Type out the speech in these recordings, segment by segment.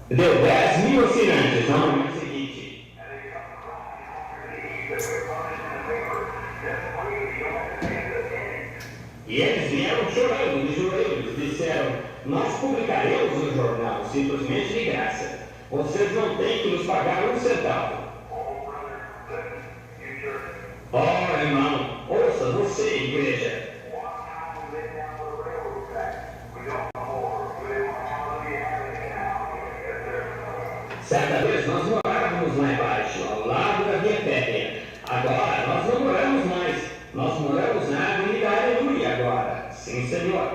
Deu 10.000 assinantes no momento seguinte. E eles vieram chorando de joelhos, disseram: nós publicaremos no jornal, simplesmente de graça. Vocês não têm que nos pagar um centavo. Oh, irmão, ouça você, igreja. Certa vez nós morávamos lá embaixo, ao lado da via férrea. Agora nós não moramos mais. Nós moramos na Avenida Aleluia agora. Sim, Senhor.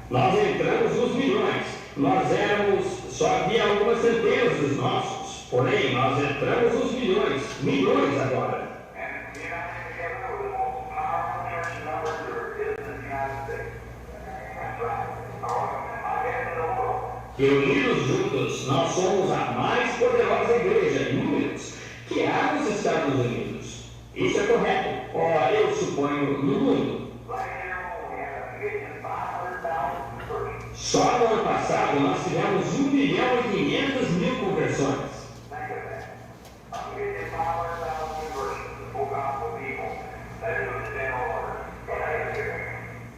Nós entramos nos milhões. Só havia algumas centenas dos nossos. Porém, nós entramos nos milhões. Milhões agora. Reunidos juntos, nós somos a mais poderosa igreja em números que há nos Estados Unidos. Isso é correto. Eu suponho, no mundo. Só no ano passado nós tivemos 1.500.000 conversões.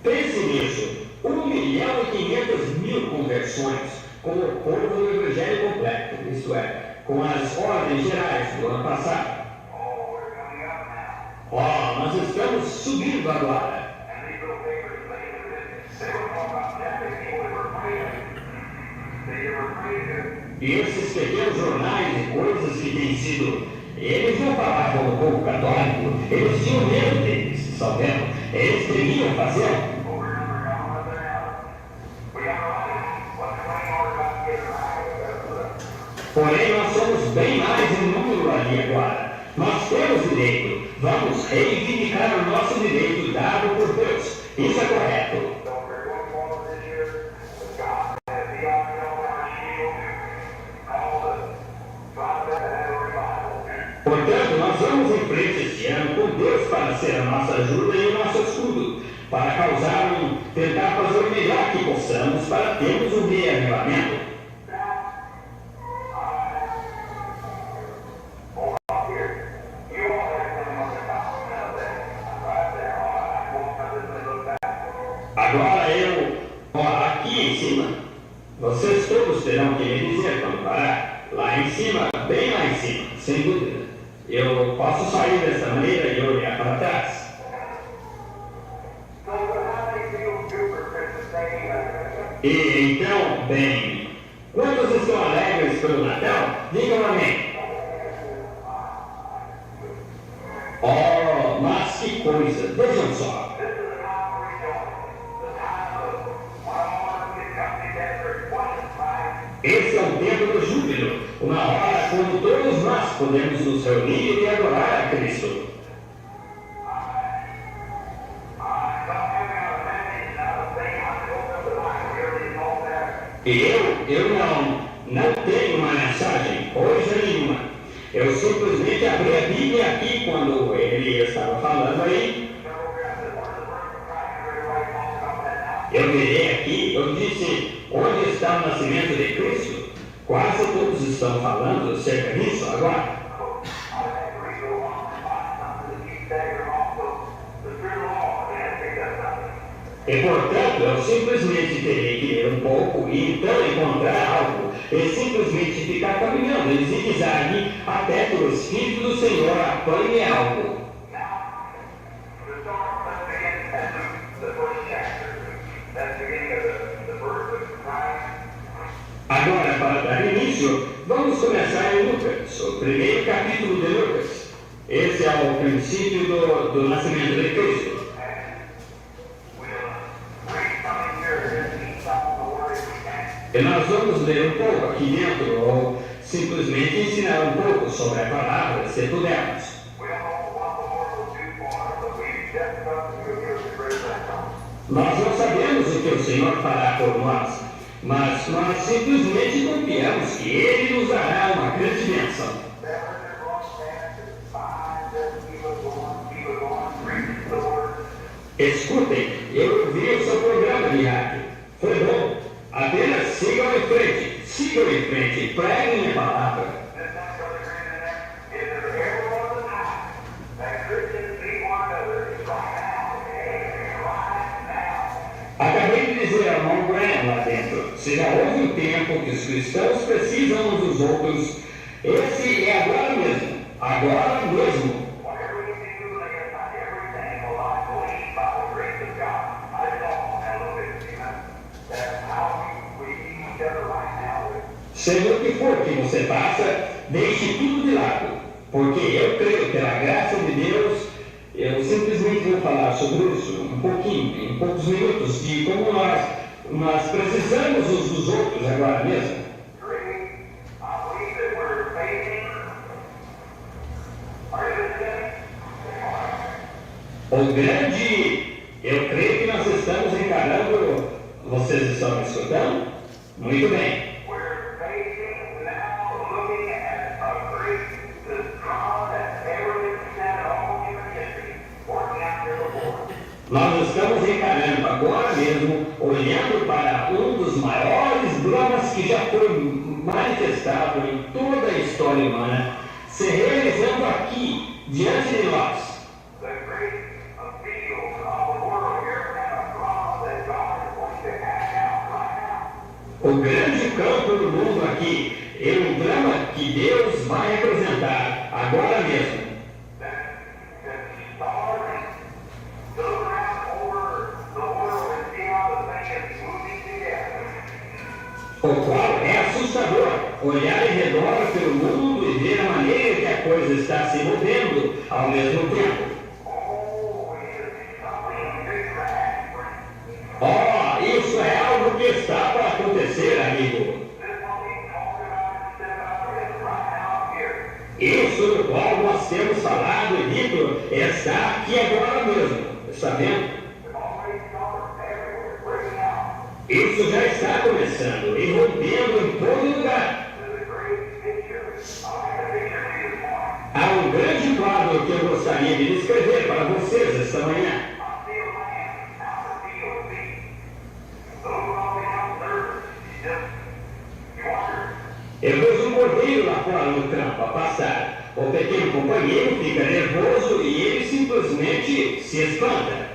Pense nisso, 1.500.000 conversões com o povo do Evangelho completo, isto é, com as ordens gerais do ano passado. Nós estamos subindo agora. E esses pequenos jornais e coisas que têm sido, eles não falavam com o povo católico, eles tinham medo deles, sabendo? Eles temiam fazê-lo. Porém, nós somos bem mais em número ali agora. Nós temos direito. Vamos reivindicar o nosso direito dado por Deus. Isso é correto. Portanto, nós vamos em frente este ano com Deus para ser a nossa ajuda e o nosso escudo, para tentar fazer o melhor que possamos para termos um reavivamento. Agora aqui em cima, vocês todos terão que me dizer quando parar. Lá em cima, bem lá em cima, sem dúvida. Eu posso sair dessa maneira e olhar para trás. E então, bem, quantos estão alegres pelo Natal? Digam amém. Mas que coisa, vejam só. Esse é o tempo do júbilo, uma hora quando todos nós podemos nos reunir e adorar a Cristo. E eu não tenho uma mensagem, coisa nenhuma. Eu simplesmente abri a Bíblia aqui quando ele estava falando aí. Eu virei aqui, eu disse, onde está o nascimento de Cristo? Quase todos estão falando acerca disso agora. E portanto, eu simplesmente terei que ler um pouco e então encontrar algo e simplesmente ficar caminhando em zigue-zague até que o Espírito do Senhor apanhe algo. Agora, para dar início, vamos começar em Lucas, o primeiro capítulo de Lucas. Esse é o princípio do nascimento de Cristo. E nós vamos ler um pouco aqui dentro, ou simplesmente ensinar um pouco sobre a palavra, se pudermos. Nós não sabemos o que o Senhor fará por nós, mas nós simplesmente confiamos que Ele nos dará uma grande bênção. Escutem, eu vi o seu programa de rádio. Foi bom. Apenas sigam em frente, preguem a palavra. Acabei de dizer ao irmão Graham lá dentro, se já houve um tempo que os cristãos precisam uns dos outros, esse é agora mesmo. Agora mesmo. Seja o que for que você faça, deixe tudo de lado, porque eu creio, pela graça de Deus, eu simplesmente vou falar sobre isso um pouquinho, em poucos minutos, de como nós precisamos uns dos outros agora mesmo. O grande, eu creio que nós estamos encarando, vocês estão me escutando? Muito bem. Nós estamos encarando agora mesmo, olhando para um dos maiores dramas que já foi manifestado em toda a história humana, se realizando aqui, diante de nós. O grande campo do mundo aqui é um drama que Deus vai representar agora mesmo. O qual é assustador olhar em redor pelo mundo e ver a maneira que a coisa está se movendo ao mesmo tempo. Oh, isso é algo que está para acontecer, amigo. Isso do qual nós temos falado e dito está aqui agora mesmo. Está vendo? Isso já está começando e rompendo em todo lugar. Há um grande quadro que eu gostaria de descrever para vocês esta manhã. Eu vejo um cordeiro lá fora no campo a passar. O pequeno companheiro fica nervoso e ele simplesmente se espanta.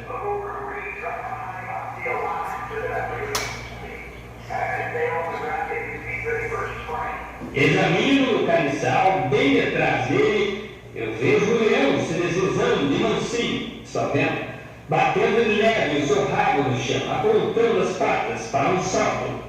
Examino o caniçal bem atrás dele, eu vejo o leão se deslizando de mansinho, está vendo? Batendo de leve o seu rabo no chão, apontando as patas para um salto.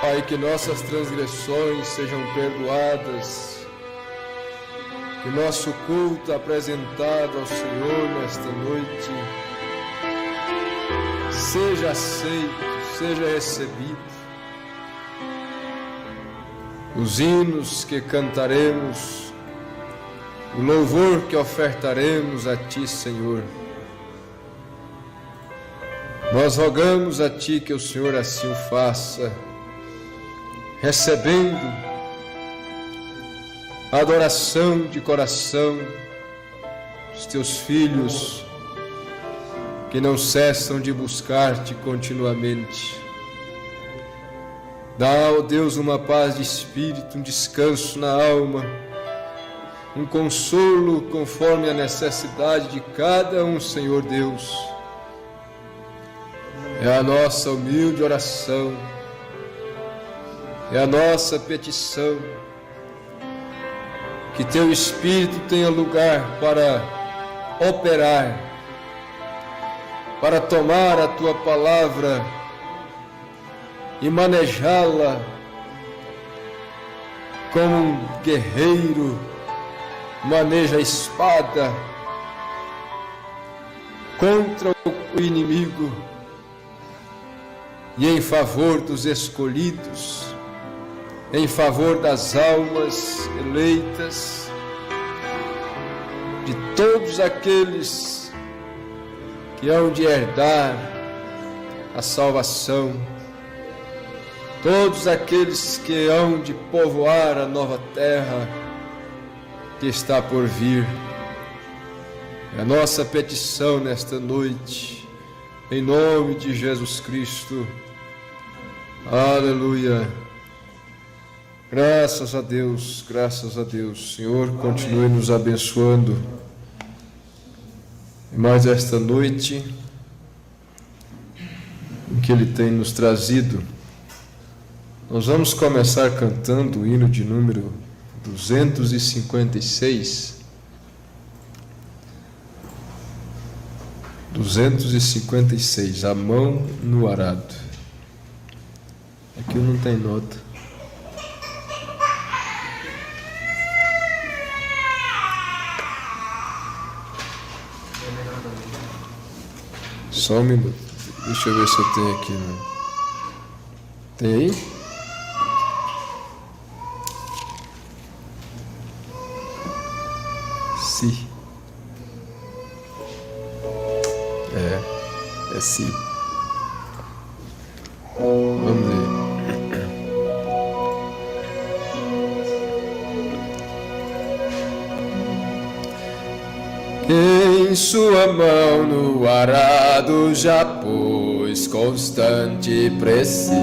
Pai, que nossas transgressões sejam perdoadas, que nosso culto apresentado ao Senhor nesta noite seja aceito, seja recebido. Os hinos que cantaremos, o louvor que ofertaremos a Ti, Senhor, nós rogamos a Ti que o Senhor assim o faça, recebendo a adoração de coração dos Teus filhos, que não cessam de buscar-te continuamente. Dá, ó Deus, uma paz de espírito, um descanso na alma, um consolo conforme a necessidade de cada um, Senhor Deus. É a nossa humilde oração, é a nossa petição, que Teu Espírito tenha lugar para operar, para tomar a Tua palavra e manejá-la como um guerreiro maneja a espada contra o inimigo e em favor dos escolhidos, em favor das almas eleitas, de todos aqueles que hão de herdar a salvação, todos aqueles que hão de povoar a nova terra que está por vir. É a nossa petição nesta noite, em nome de Jesus Cristo. Aleluia. Graças a Deus, graças a Deus. Senhor, continue nos abençoando. E mais esta noite em que Ele tem nos trazido, nós vamos começar cantando o hino de número 256. 256, a mão no arado. Aqui não tem nota. Só um minuto. Deixa eu ver se eu tenho aqui. Né? Tem aí? Si. É si. Vamos ver. Em sua mão no arado já pôs constante preciso.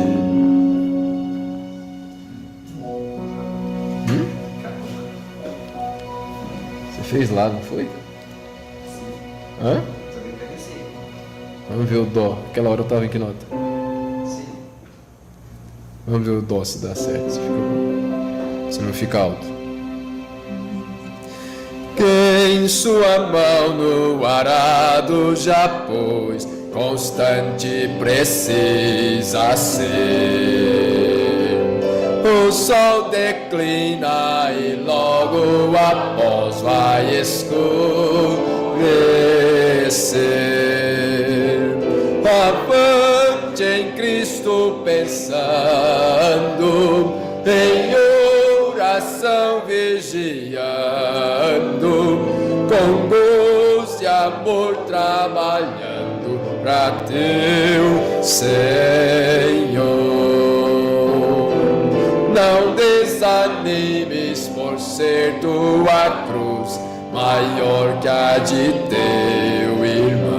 Você fez lá, não foi? Hã? Vamos ver o dó. Aquela hora eu estava em que nota? Vamos ver o dó se dá certo, se não fica alto. Quem sua mão no arado já pôs, constante precisa ser. O sol declina e logo após vai escurecer. Avante em Cristo pensando, em oração vigiando, com gosto e amor trabalhando para Teu Senhor. Não desanimes por ser Tua cruz maior que a de Teu irmão.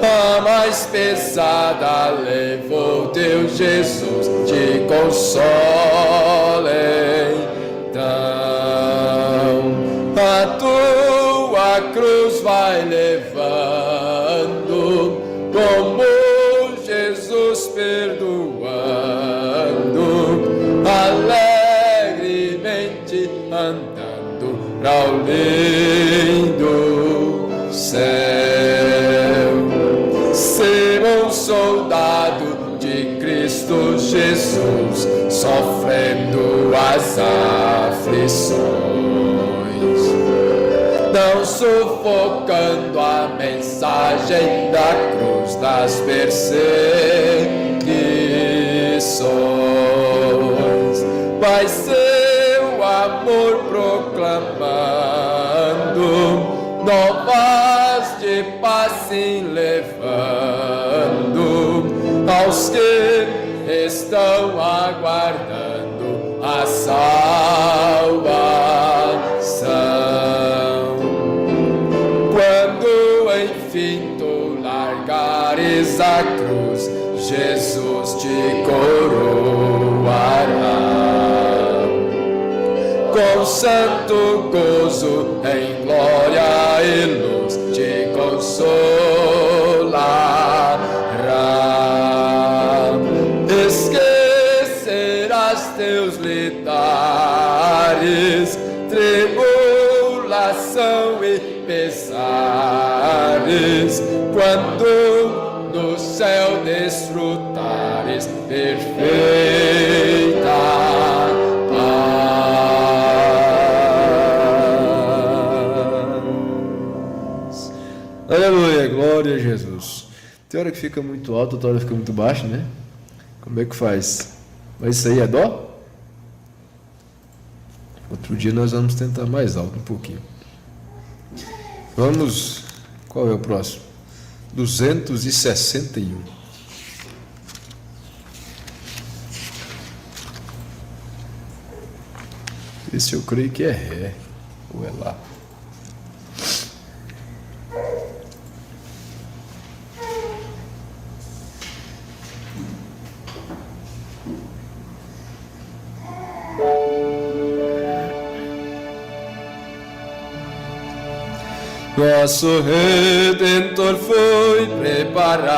A mais pesada levou Teu Jesus, te console então. A Tua cruz vai levando, como Jesus perdoando, alegremente andando para o lindo céu. Ser um soldado de Cristo Cristo Jesus, sofrendo as aflições, não sufocando a mensagem da cruz das perseguições, mas seu amor proclamando, novas de paz se levando aos que estão aguardando a salvação. Quando enfim tu largares a cruz, Jesus te coroará com santo gozo, em glória e luz te consolará. Esquecerás teus lidares, tribulação e pesares, quando no céu desfrutares perfeita paz. Aleluia, glória a Jesus. Tem hora que fica muito alto, outra hora fica muito baixo, né? Como é que faz? Mas isso aí é dó? Outro dia nós vamos tentar mais alto um pouquinho. Vamos, qual é o próximo? 261. Esse eu creio que é Ré, ou é Lá. Nosso Redentor foi preparar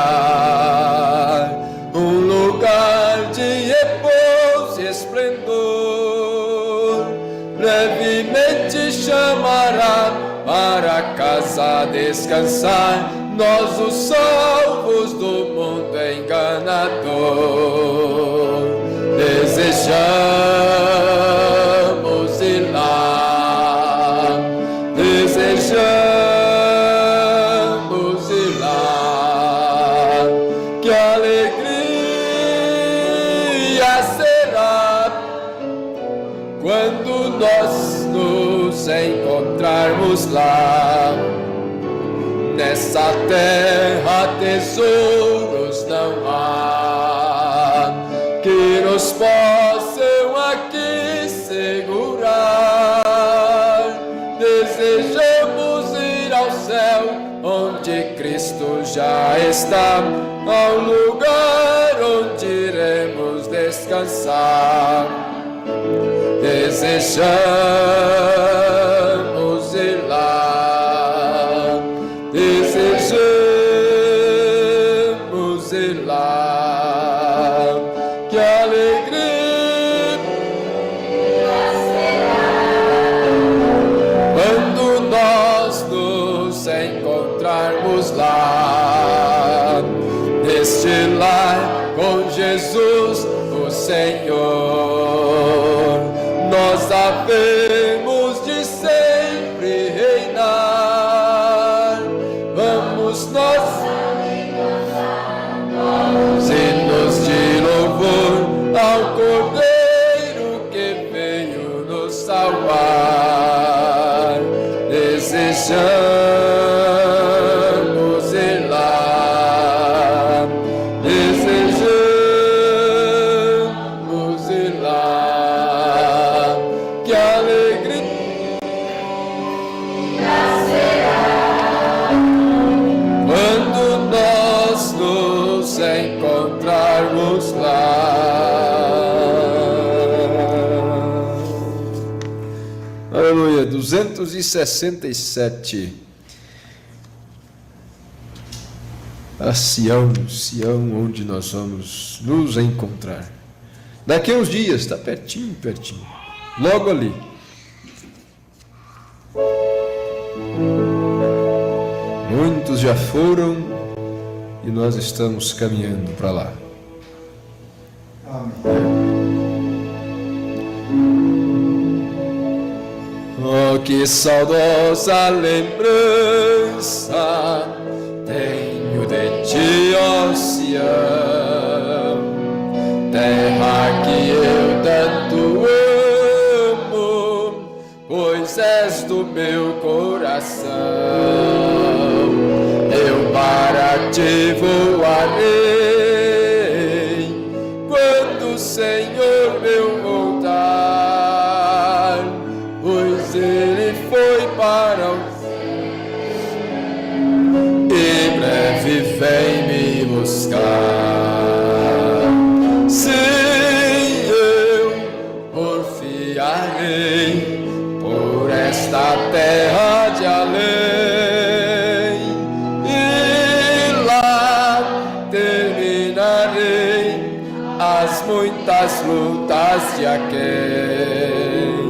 um lugar de repouso e esplendor. Brevemente chamará para casa descansar nós, os salvos do mundo enganador. Desejamos ir lá, desejamos quando nós nos encontrarmos lá. Nessa terra tesouros não há que nos possam aqui segurar. Desejamos ir ao céu onde Cristo já está, ao lugar onde iremos descansar. Desejamos ir lá, desejamos ir lá, que alegria será quando nós nos encontrarmos lá, neste lar com Jesus o Senhor. Nós havemos de sempre reinar. Vamos nós hinos de louvor ao Cordeiro que veio nos salvar. Desejamos ir lá, desejamos ir lá. Que alegria será quando nós nos encontrarmos lá. Aleluia. 267. A Sião, onde nós vamos nos encontrar. Daqui a uns dias, está pertinho, pertinho. Logo ali. Muitos já foram e nós estamos caminhando para lá. Oh, que saudosa lembrança tenho de ti, ó Sião, terra que eu tanto amo, pois és do meu coração. Eu para ti voarei quando o Senhor meu voltar, pois ele foi para o e breve vem me buscar. Sim, eu porfiarei por esta terra de além, e lá terminarei as muitas lutas de aquém.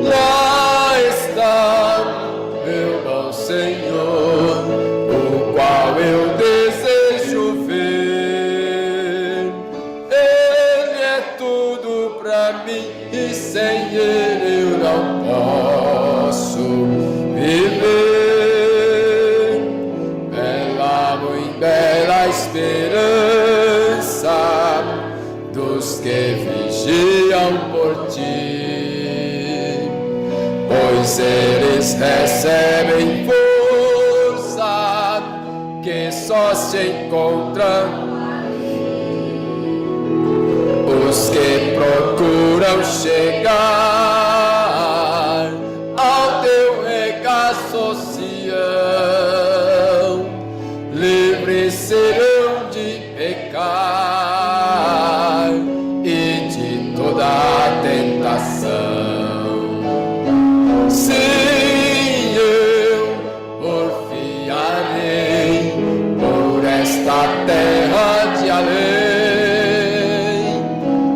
Lá está meu bom Senhor, o qual eu desejo ver. Ele é tudo pra mim e sem ele eu não posso viver. Bela, muito bela esperança dos que vigiam por ti, pois eles recebem força que só se encontram os que procuram chegar ao teu regaço, Sião. Livres serão de pecar e de toda a tentação. Sim, eu porfiarei por esta terra de além,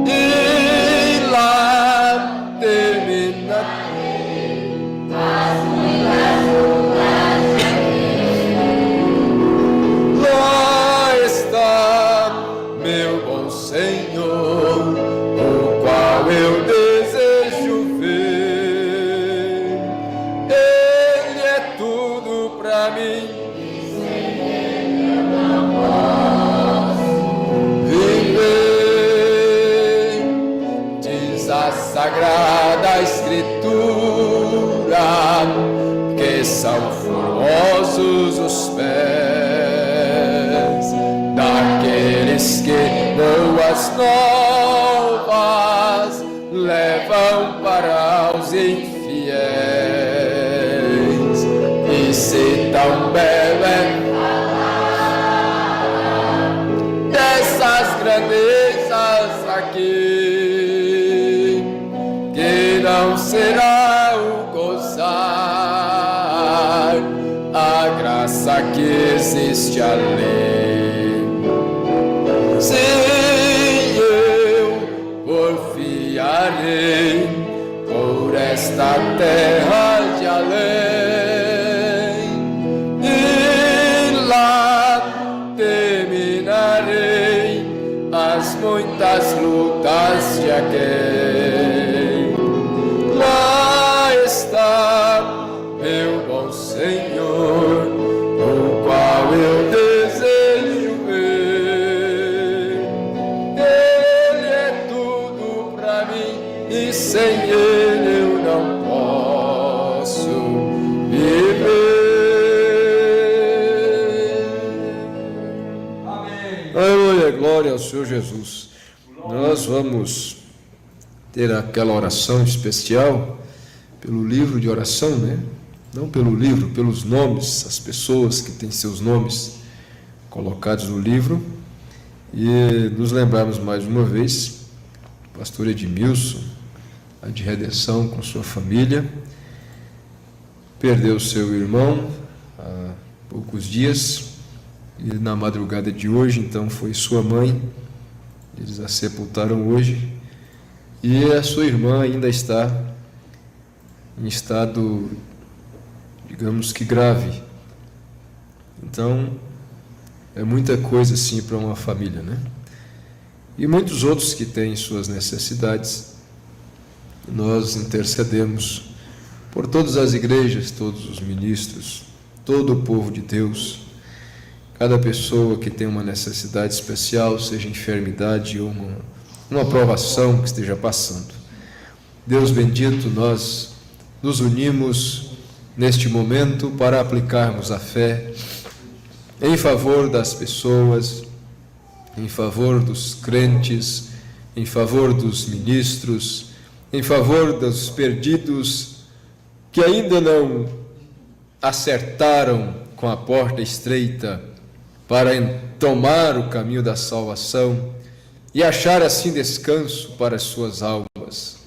e lá terminarei as muitas lutas. Lá está meu bom Senhor, o qual eu desejo ver. Ele é tudo pra mim, sem ele eu não posso viver. Diz a Sagrada Escritura que são formosos os pés daqueles que boas novas levam para os infiéis. E se tão belo é falar dessas grandezas aqui, que não será o gozar a graça que existe ali. Sim, eu porfiarei por esta terra de além, e lá terminarei as muitas lutas de aquém. Lá está meu bom Senhor, o qual eu desejo ver. Ele é tudo pra mim e sem ele eu não posso viver. Amém. Aleluia, glória ao Senhor Jesus. Nós vamos ter aquela oração especial pelo livro de oração, né? Não pelo livro, pelos nomes, as pessoas que têm seus nomes colocados no livro. E nos lembrarmos mais uma vez, o pastor Edmilson, a de Redenção com sua família, perdeu seu irmão há poucos dias, e na madrugada de hoje, então, foi sua mãe, eles a sepultaram hoje, e a sua irmã ainda está em estado, digamos que grave. Então, é muita coisa assim para uma família, né? e muitos outros que têm suas necessidades. Nós intercedemos por todas as igrejas, todos os ministros, todo o povo de Deus, cada pessoa que tem uma necessidade especial, seja enfermidade ou uma provação que esteja passando. Deus bendito, nós nos unimos neste momento para aplicarmos a fé em favor das pessoas, em favor dos crentes, em favor dos ministros, em favor dos perdidos que ainda não acertaram com a porta estreita para tomar o caminho da salvação e achar assim descanso para as suas almas.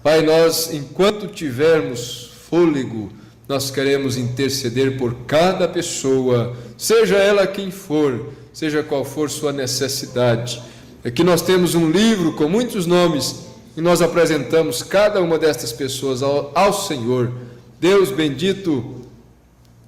Pai, nós, enquanto tivermos fôlego, nós queremos interceder por cada pessoa, seja ela quem for, seja qual for sua necessidade. Aqui nós temos um livro com muitos nomes e nós apresentamos cada uma destas pessoas ao Senhor. Deus bendito,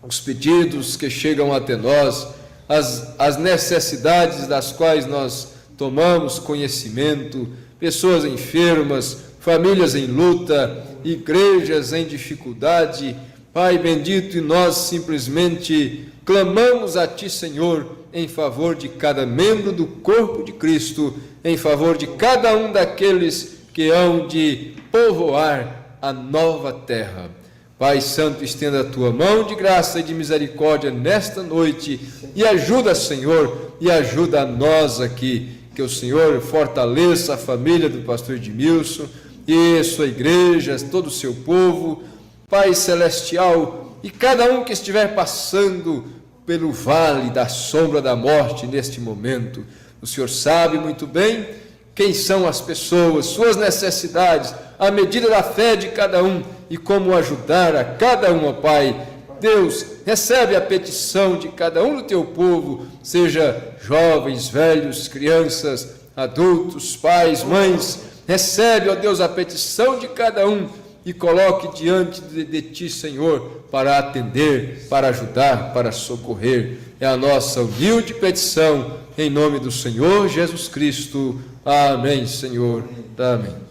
os pedidos que chegam até nós, as necessidades das quais nós tomamos conhecimento, pessoas enfermas, famílias em luta, igrejas em dificuldade. Pai bendito, e nós simplesmente clamamos a Ti, Senhor, em favor de cada membro do corpo de Cristo, em favor de cada um daqueles que hão de povoar a nova terra. Pai Santo, estenda a Tua mão de graça e de misericórdia nesta noite e ajuda, Senhor, e ajuda a nós aqui, que o Senhor fortaleça a família do pastor Edmilson e sua igreja, todo o seu povo, Pai Celestial, e cada um que estiver passando pelo vale da sombra da morte neste momento. O Senhor sabe muito bem quem são as pessoas, suas necessidades, a medida da fé de cada um e como ajudar a cada um, ó Pai. Deus, recebe a petição de cada um do Teu povo, seja jovens, velhos, crianças, adultos, pais, mães. Recebe, ó Deus, a petição de cada um e coloque diante de Ti, Senhor, para atender, para ajudar, para socorrer. É a nossa humilde petição, em nome do Senhor Jesus Cristo. Amém, Senhor. Amém.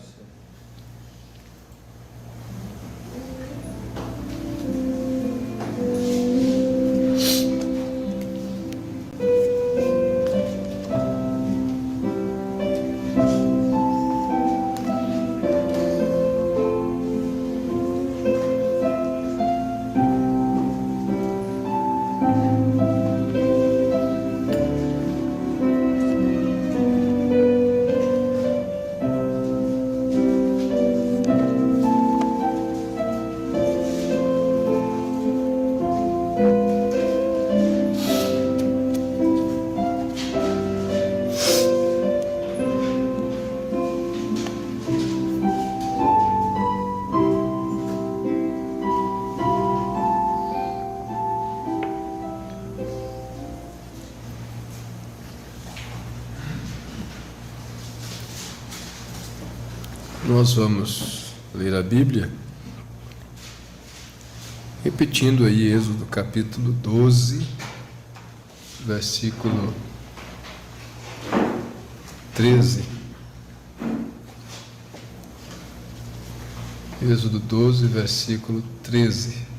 Nós vamos ler a Bíblia, repetindo aí Êxodo capítulo 12, versículo 13. Êxodo 12, versículo 13.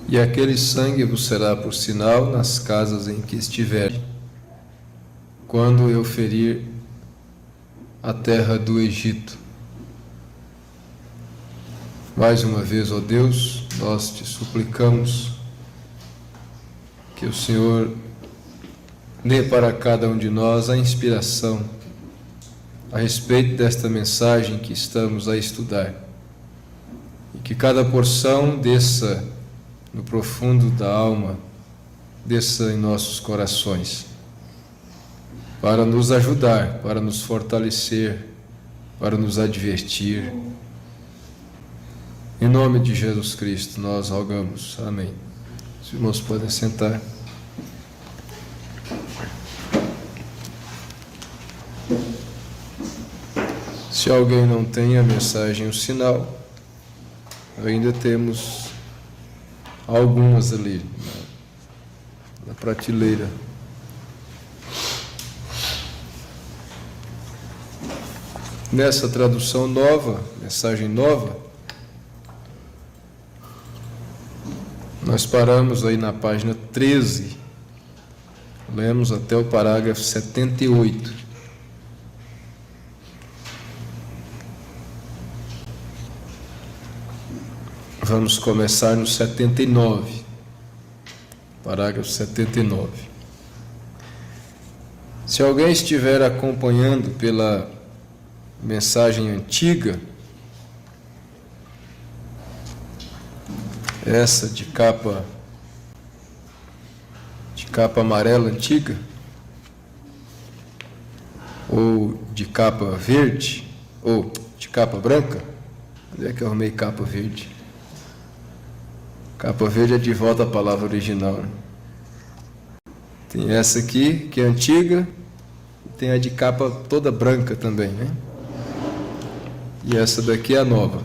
E aquele sangue vos será por sinal nas casas em que estiverem, quando eu ferir a terra do Egito. Mais uma vez, ó Deus, nós te suplicamos que o Senhor dê para cada um de nós a inspiração a respeito desta mensagem que estamos a estudar, e que cada porção desça no profundo da alma, desça em nossos corações, para nos ajudar, para nos fortalecer, para nos advertir. Em nome de Jesus Cristo nós rogamos. Amém. Os irmãos podem sentar. Se alguém não tem a mensagem, o sinal, ainda temos algumas ali na prateleira. Nessa tradução nova, mensagem nova, nós paramos aí na página 13, lemos até o parágrafo 78. Vamos começar no 79, parágrafo 79. Se alguém estiver acompanhando pela mensagem antiga, essa de capa amarela antiga, ou de capa verde, ou de capa branca. Onde é que eu arrumei capa verde? Capa verde é de volta à palavra original, né? Tem essa aqui, que é antiga, e tem a de capa toda branca também, né? E essa daqui é a nova.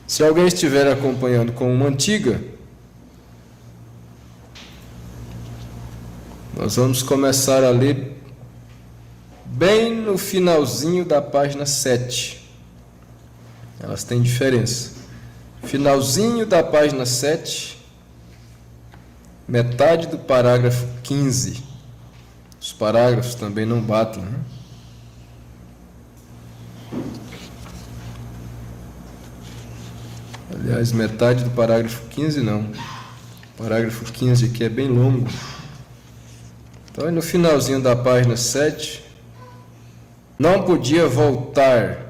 Se alguém estiver acompanhando com uma antiga, nós vamos começar a ler bem no finalzinho da página 7. Elas têm diferença. Finalzinho da página 7, metade do parágrafo 15. Os parágrafos também não batem, né? Aliás, metade do parágrafo 15 não. O parágrafo 15 aqui é bem longo. Então, no finalzinho da página 7, não podia voltar.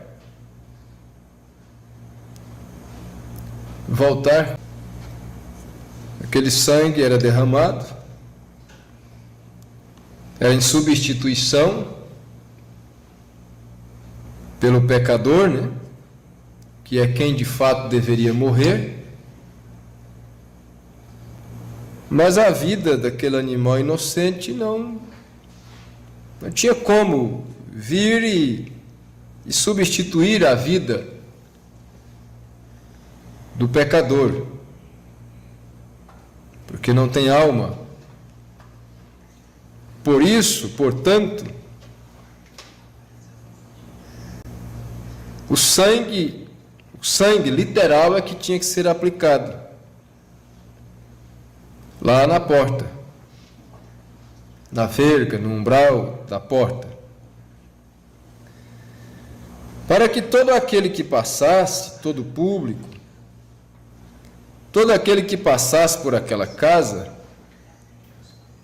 Aquele sangue era derramado, era em substituição pelo pecador, né? Que é quem de fato deveria morrer, mas a vida daquele animal inocente não tinha como vir e substituir a vida do pecador, porque não tem alma. Por isso, portanto, o sangue literal é que tinha que ser aplicado lá na porta, na verga, no umbral da porta, para que todo aquele que passasse, todo o público, todo aquele que passasse por aquela casa,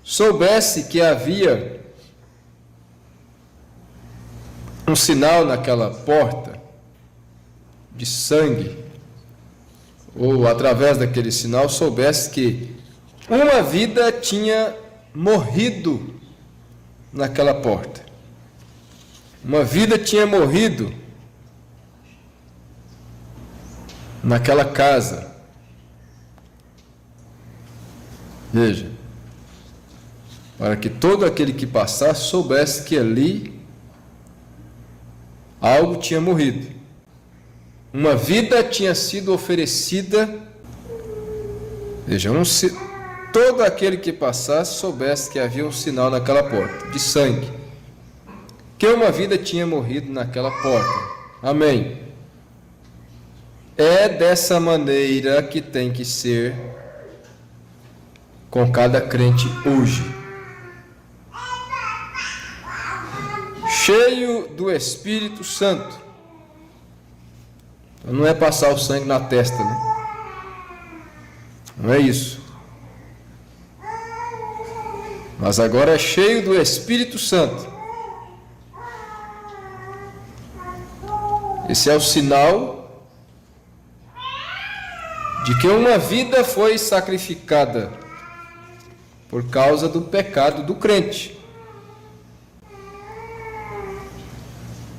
soubesse que havia um sinal naquela porta de sangue, ou através daquele sinal soubesse que uma vida tinha morrido naquela porta. Uma vida tinha morrido naquela casa. Veja, para que todo aquele que passasse soubesse que ali algo tinha morrido. Uma vida tinha sido oferecida. Veja, todo aquele que passasse soubesse que havia um sinal naquela porta, de sangue, que uma vida tinha morrido naquela porta. Amém. É dessa maneira que tem que ser com cada crente hoje. Cheio do Espírito Santo. Então, não é passar o sangue na testa, né? Não é isso. Mas agora é cheio do Espírito Santo. Esse é o sinal de que uma vida foi sacrificada por causa do pecado do crente.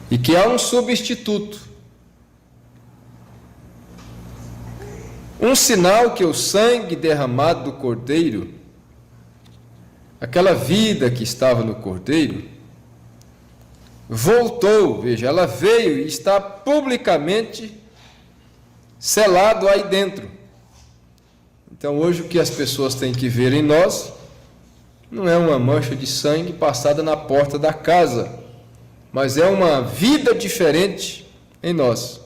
E que há um substituto. Um sinal que o sangue derramado do Cordeiro, aquela vida que estava no Cordeiro, voltou, veja, ela veio e está publicamente selado aí dentro. Então hoje o que as pessoas têm que ver em nós não é uma mancha de sangue passada na porta da casa, mas é uma vida diferente em nós.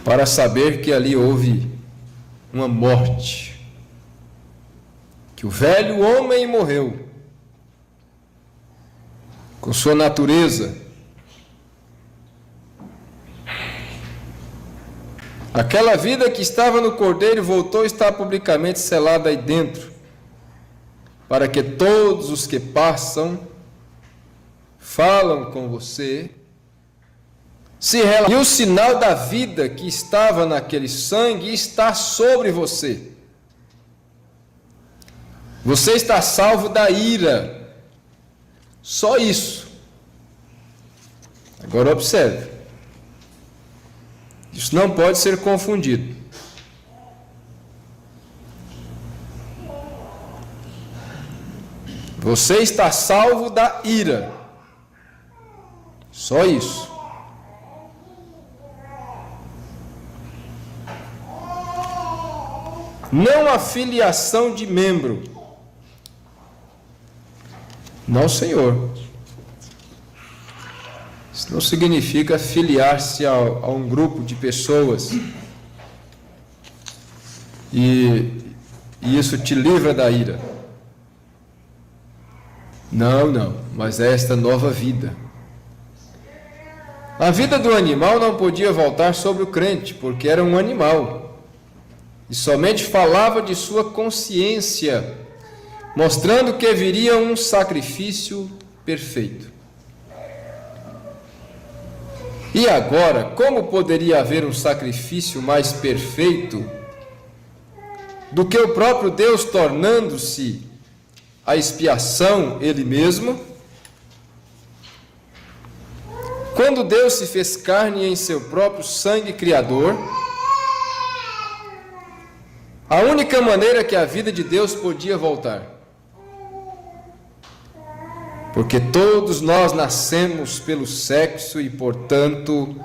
Para saber que ali houve uma morte, que o velho homem morreu, com sua natureza. Aquela vida que estava no Cordeiro voltou a estar publicamente selada aí dentro, para que todos os que passam, falam com você, e o sinal da vida que estava naquele sangue está sobre você. Você está salvo da ira. Só isso. Agora observe. Isso não pode ser confundido. Você está salvo da ira. Só isso. Não a filiação de membro. Não, Senhor. Isso não significa filiar-se a um grupo de pessoas. E isso te livra da ira. Não, mas é esta nova vida. A vida do animal não podia voltar sobre o crente, porque era um animal. E somente falava de sua consciência, mostrando que viria um sacrifício perfeito. E agora, como poderia haver um sacrifício mais perfeito do que o próprio Deus tornando-se a expiação Ele mesmo? Quando Deus se fez carne em seu próprio sangue criador, a única maneira que a vida de Deus podia voltar, porque todos nós nascemos pelo sexo e, portanto,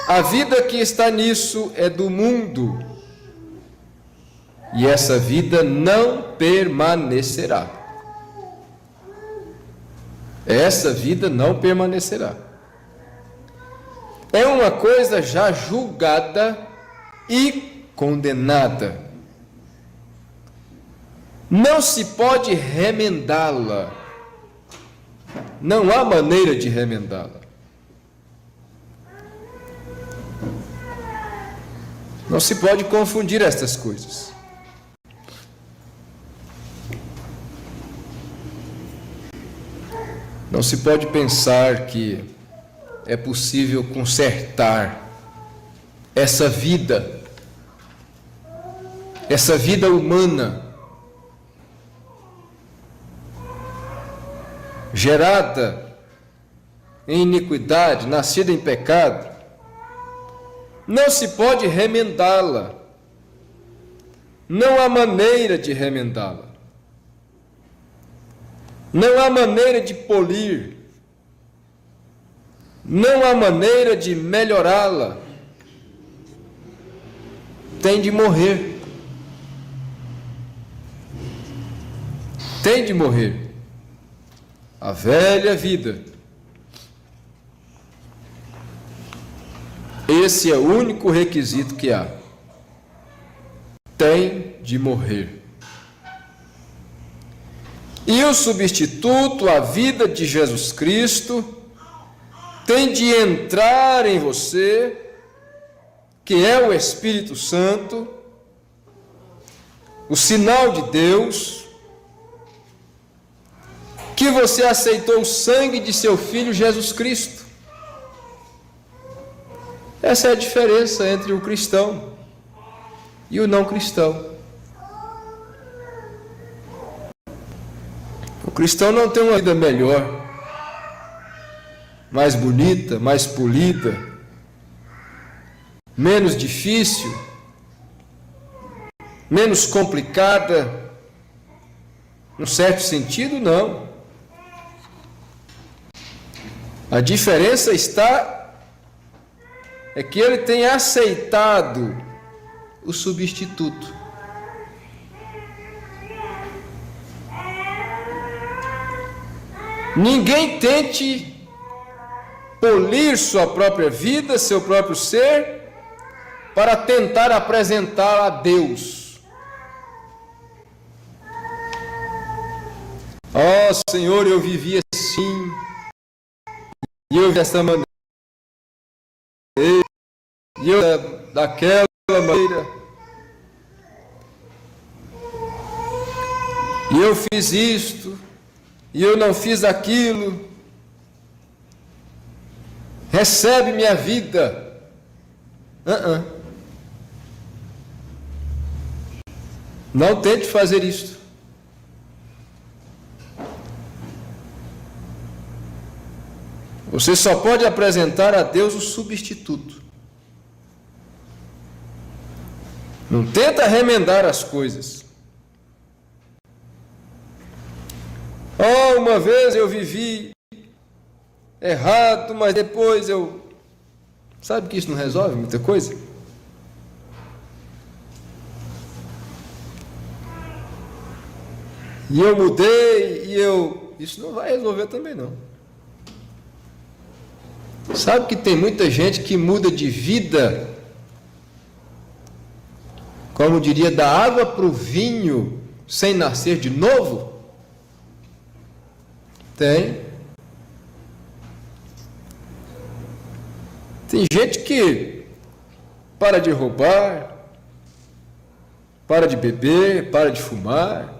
a vida que está nisso é do mundo, e essa vida não permanecerá. Essa vida não permanecerá. É uma coisa já julgada e condenada. Não se pode remendá-la. Não há maneira de remendá-la. Não se pode confundir estas coisas. Não se pode pensar que é possível consertar essa vida humana, gerada em iniquidade, nascida em pecado. Não se pode remendá-la. Não há maneira de remendá-la. Não há maneira de polir. Não há maneira de melhorá-la. Tem de morrer. Tem de morrer. A velha vida. Esse é o único requisito que há. Tem de morrer. E o substituto, a vida de Jesus Cristo, tem de entrar em você, que é o Espírito Santo, o sinal de Deus, que você aceitou o sangue de seu Filho Jesus Cristo. Essa é a diferença entre o cristão e o não cristão. O cristão não tem uma vida melhor, mais bonita, mais polida, menos difícil, menos complicada, num certo sentido, não. A diferença está é que ele tem aceitado o substituto. Ninguém tente polir sua própria vida, seu próprio ser, para tentar apresentar a Deus. Ó Senhor, eu vivi assim, e eu dessa maneira, e eu daquela maneira, e eu fiz isto, e eu não fiz aquilo. Recebe minha vida. Não tente fazer isto. Você só pode apresentar a Deus o substituto. Não tenta remendar as coisas. Oh, uma vez eu vivi errado, mas depois eu... Sabe que isso não resolve muita coisa? E eu mudei, Isso não vai resolver também não. Sabe que tem muita gente que muda de vida, como diria, da água para o vinho, sem nascer de novo? Tem gente que para de roubar, para de beber, para de fumar,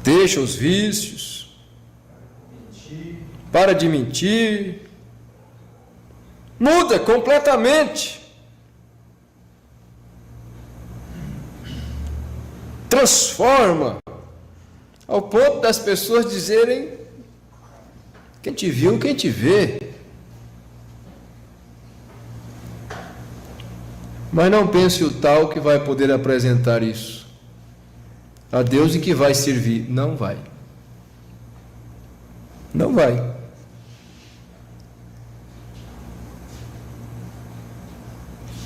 deixa os vícios, para de mentir, muda completamente, transforma, ao ponto das pessoas dizerem: quem te viu, quem te vê. Mas não pense o tal que vai poder apresentar isso a Deus e que vai servir. Não vai. Não vai.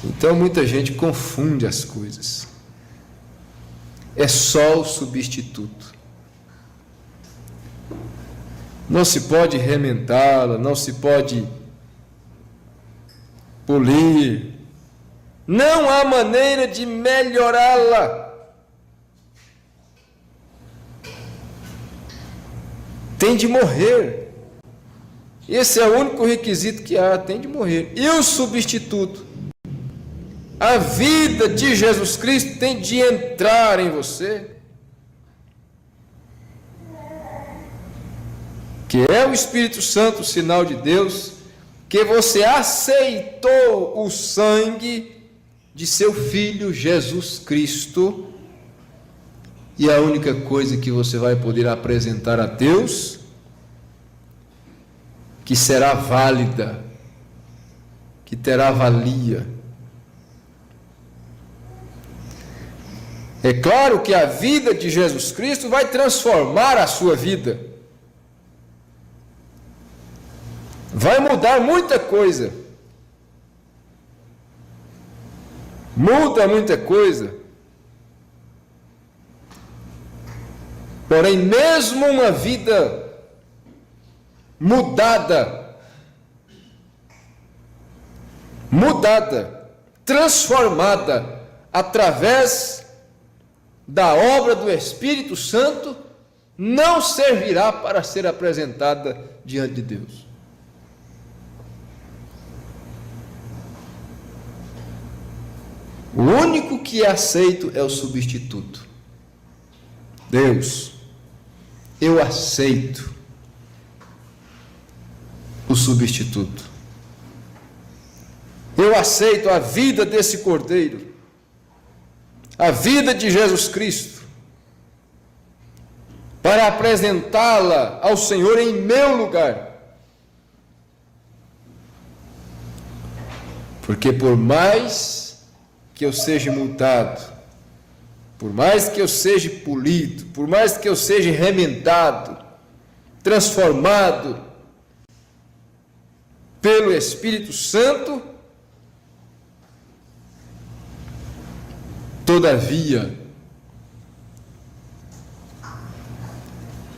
Então muita gente confunde as coisas. É só o substituto. Não se pode remendá-la, não se pode polir. Não há maneira de melhorá-la. Tem de morrer. Esse é o único requisito que há, tem de morrer. E o substituto? A vida de Jesus Cristo tem de entrar em você, que é o Espírito Santo, o sinal de Deus, que você aceitou o sangue de seu Filho Jesus Cristo, e a única coisa que você vai poder apresentar a Deus, que será válida, que terá valia. É claro que a vida de Jesus Cristo vai transformar a sua vida. Vai mudar muita coisa. Muda muita coisa. Porém, mesmo uma vida mudada, transformada através da obra do Espírito Santo, não servirá para ser apresentada diante de Deus. O único que é aceito é o substituto. Deus, eu aceito o substituto. Eu aceito a vida desse Cordeiro, a vida de Jesus Cristo, para apresentá-la ao Senhor em meu lugar. Porque por mais que eu seja multado, por mais que eu seja polido, por mais que eu seja remendado, transformado, pelo Espírito Santo, todavia,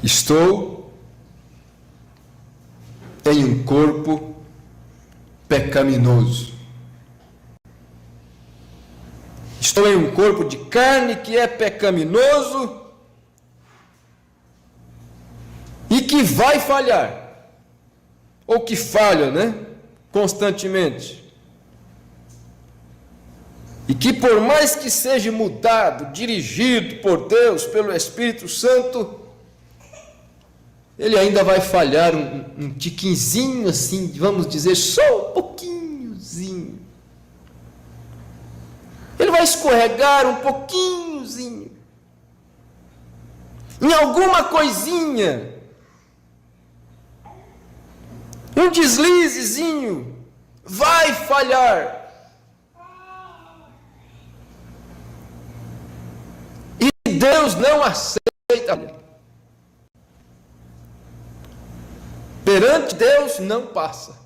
estou em um corpo pecaminoso. Estou em um corpo de carne que é pecaminoso e que vai falhar, ou que falha, constantemente. E que por mais que seja mudado, dirigido por Deus, pelo Espírito Santo, ele ainda vai falhar um tiquinzinho assim, vamos dizer, só um pouquinhozinho. Ele vai escorregar um pouquinhozinho, em alguma coisinha, um deslizezinho, vai falhar. E Deus não aceita. Perante Deus não passa.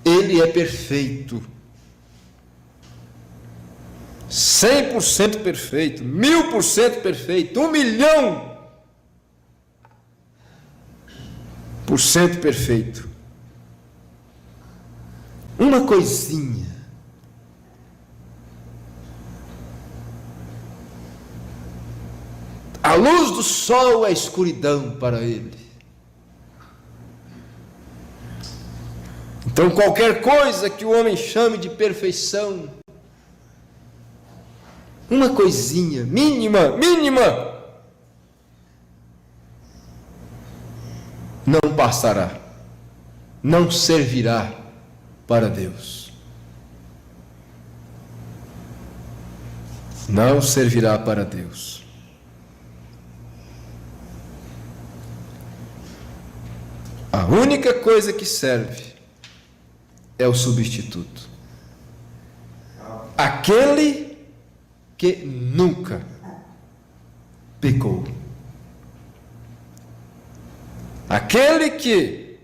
Ele é perfeito. 100% perfeito, 1000% perfeito, 1.000.000% perfeito. Uma coisinha. A luz do sol é escuridão para ele. Então qualquer coisa que o homem chame de perfeição, uma coisinha mínima, não passará, não servirá para Deus. Não servirá para Deus. A única coisa que serve é o substituto. Aquele que nunca pecou. Aquele que,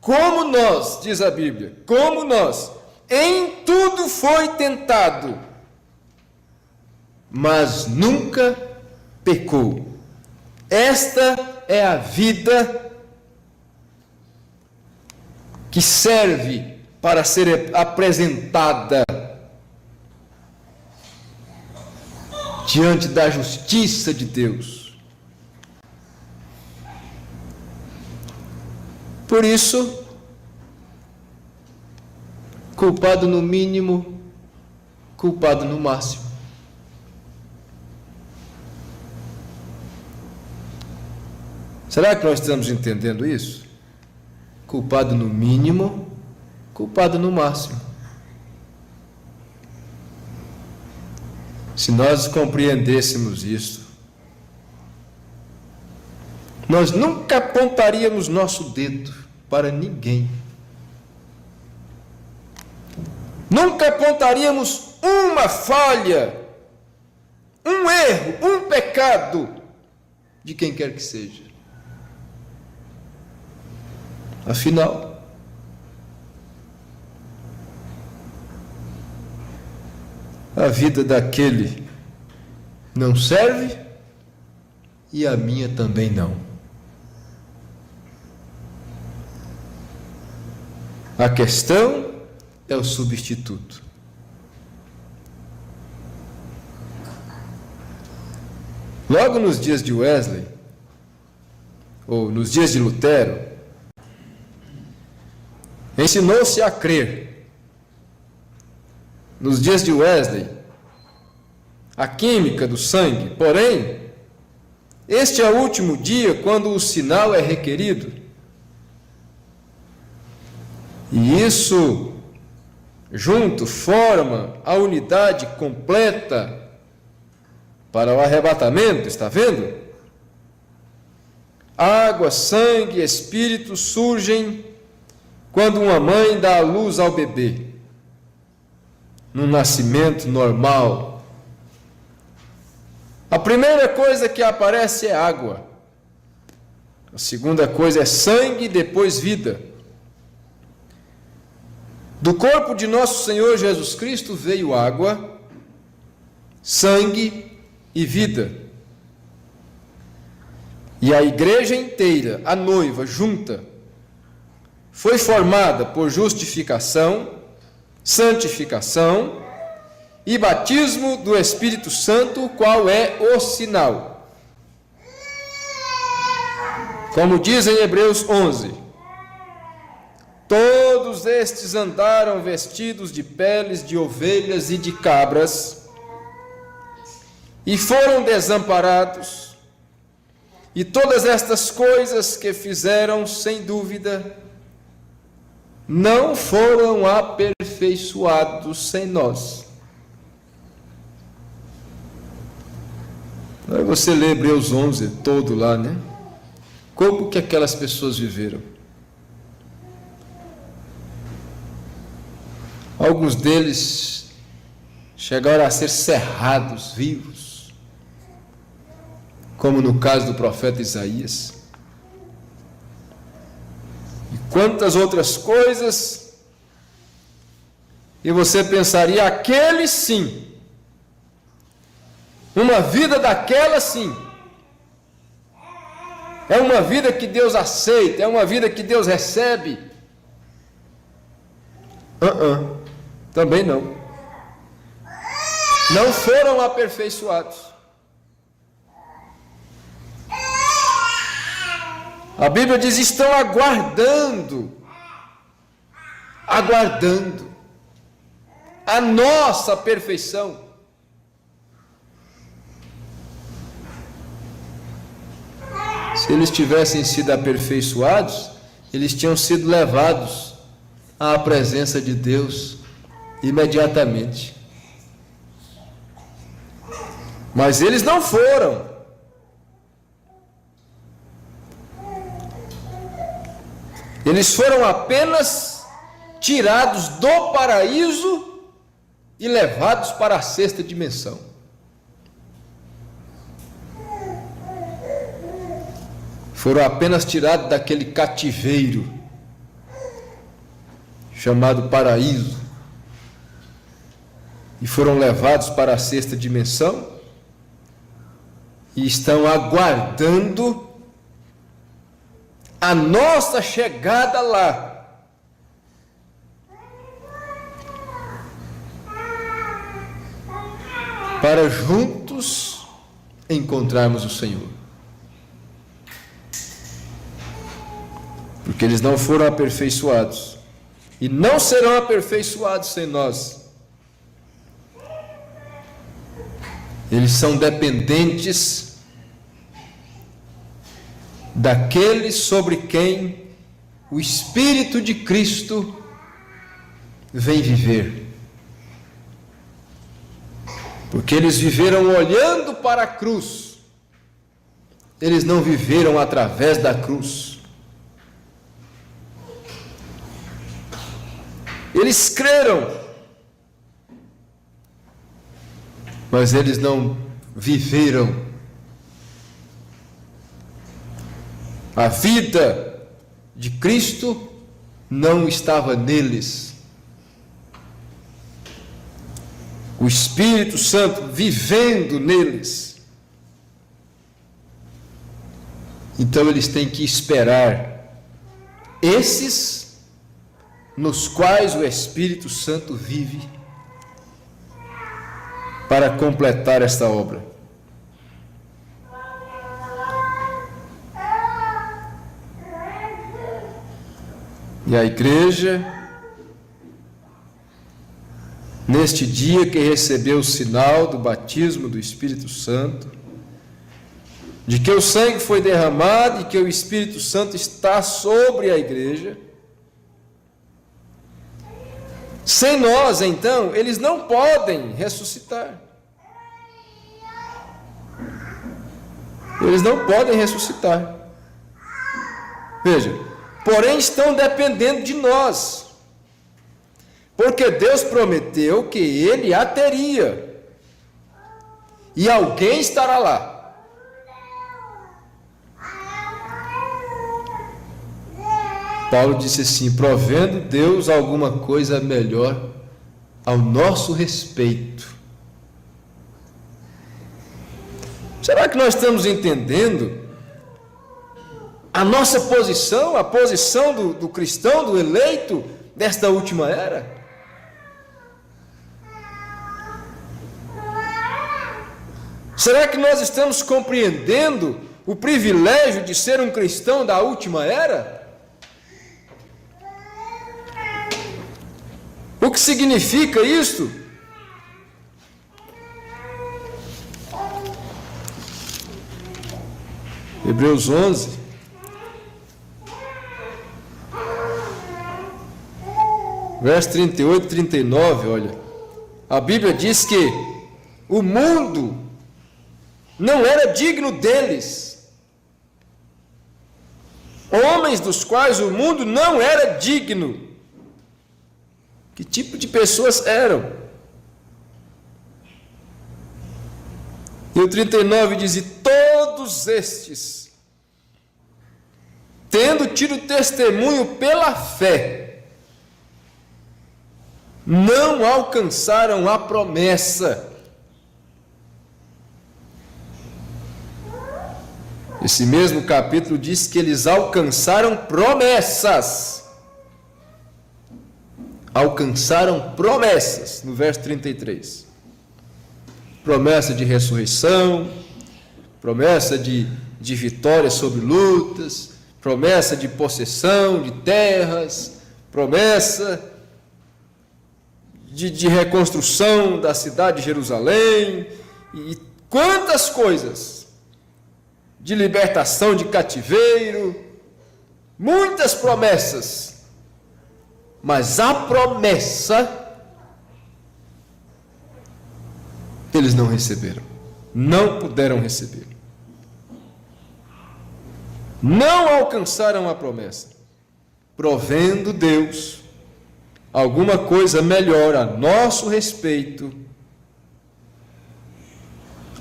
como nós, diz a Bíblia, como nós, em tudo foi tentado, mas nunca pecou. Esta é a vida que serve para ser apresentada diante da justiça de Deus. Por isso, culpado no mínimo, culpado no máximo. Será que nós estamos entendendo isso? Culpado no mínimo, culpado no máximo. Se nós compreendêssemos isso, nós nunca apontaríamos nosso dedo para ninguém. Nunca apontaríamos uma falha, um erro, um pecado de quem quer que seja. Afinal, a vida daquele não serve e a minha também não. A questão é o substituto. Logo nos dias de Wesley, ou nos dias de Lutero, ensinou-se a crer. Nos dias de Wesley, a química do sangue, porém, este é o último dia quando o sinal é requerido. E isso, junto, forma a unidade completa para o arrebatamento, está vendo? Água, sangue, espírito surgem quando uma mãe dá à luz ao bebê. No nascimento normal, a primeira coisa que aparece é água. A segunda coisa é sangue e depois vida. Do corpo de nosso Senhor Jesus Cristo veio água, sangue e vida. E a igreja inteira, a noiva junta, foi formada por justificação, santificação e batismo do Espírito Santo, qual é o sinal. Como diz em Hebreus 11, todos estes andaram vestidos de peles de ovelhas e de cabras, e foram desamparados, e todas estas coisas que fizeram, sem dúvida, não foram aperfeiçoados sem nós. Aí você lê Hebreus 11 todo lá, né? Como que aquelas pessoas viveram? Alguns deles chegaram a ser cerrados vivos, como no caso do profeta Isaías. E quantas outras coisas, e você pensaria, aquele sim, uma vida daquela sim, é uma vida que Deus aceita, é uma vida que Deus recebe. Também não. Não foram aperfeiçoados. A Bíblia diz: estão aguardando a nossa perfeição. Se eles tivessem sido aperfeiçoados, eles tinham sido levados à presença de Deus imediatamente. Mas eles não foram. Eles foram apenas tirados do paraíso e levados para a sexta dimensão. Foram apenas tirados daquele cativeiro chamado paraíso e foram levados para a sexta dimensão e estão aguardando a nossa chegada lá. Para juntos encontrarmos o Senhor. Porque eles não foram aperfeiçoados e não serão aperfeiçoados sem nós. Eles são dependentes daquele sobre quem o Espírito de Cristo vem viver. Porque eles viveram olhando para a cruz, eles não viveram através da cruz. Eles creram, mas eles não viveram. A vida de Cristo não estava neles. O Espírito Santo vivendo neles. Então eles têm que esperar esses nos quais o Espírito Santo vive para completar esta obra. E a igreja, neste dia que recebeu o sinal do batismo do Espírito Santo, de que o sangue foi derramado e que o Espírito Santo está sobre a igreja, sem nós, então, eles não podem ressuscitar. Eles não podem ressuscitar. Veja, porém estão dependendo de nós, porque Deus prometeu que Ele a teria, e alguém estará lá. Paulo disse assim: provendo Deus alguma coisa melhor ao nosso respeito. Será que nós estamos entendendo a nossa posição, a posição do cristão, do eleito desta última era? Será que nós estamos compreendendo o privilégio de ser um cristão da última era? O que significa isso? Hebreus 11, verso 38 e 39, olha. A Bíblia diz que o mundo não era digno deles. Homens dos quais o mundo não era digno. Que tipo de pessoas eram? E o 39 diz: e todos estes, tendo tido testemunho pela fé, não alcançaram a promessa. Esse mesmo capítulo diz que eles alcançaram promessas. Alcançaram promessas, no verso 33. Promessa de ressurreição, promessa de vitória sobre lutas, promessa de possessão de terras, promessa de reconstrução da cidade de Jerusalém, e quantas coisas, de libertação de cativeiro, muitas promessas. Mas a promessa eles não receberam, não puderam receber, não alcançaram a promessa, provendo Deus alguma coisa melhor a nosso respeito,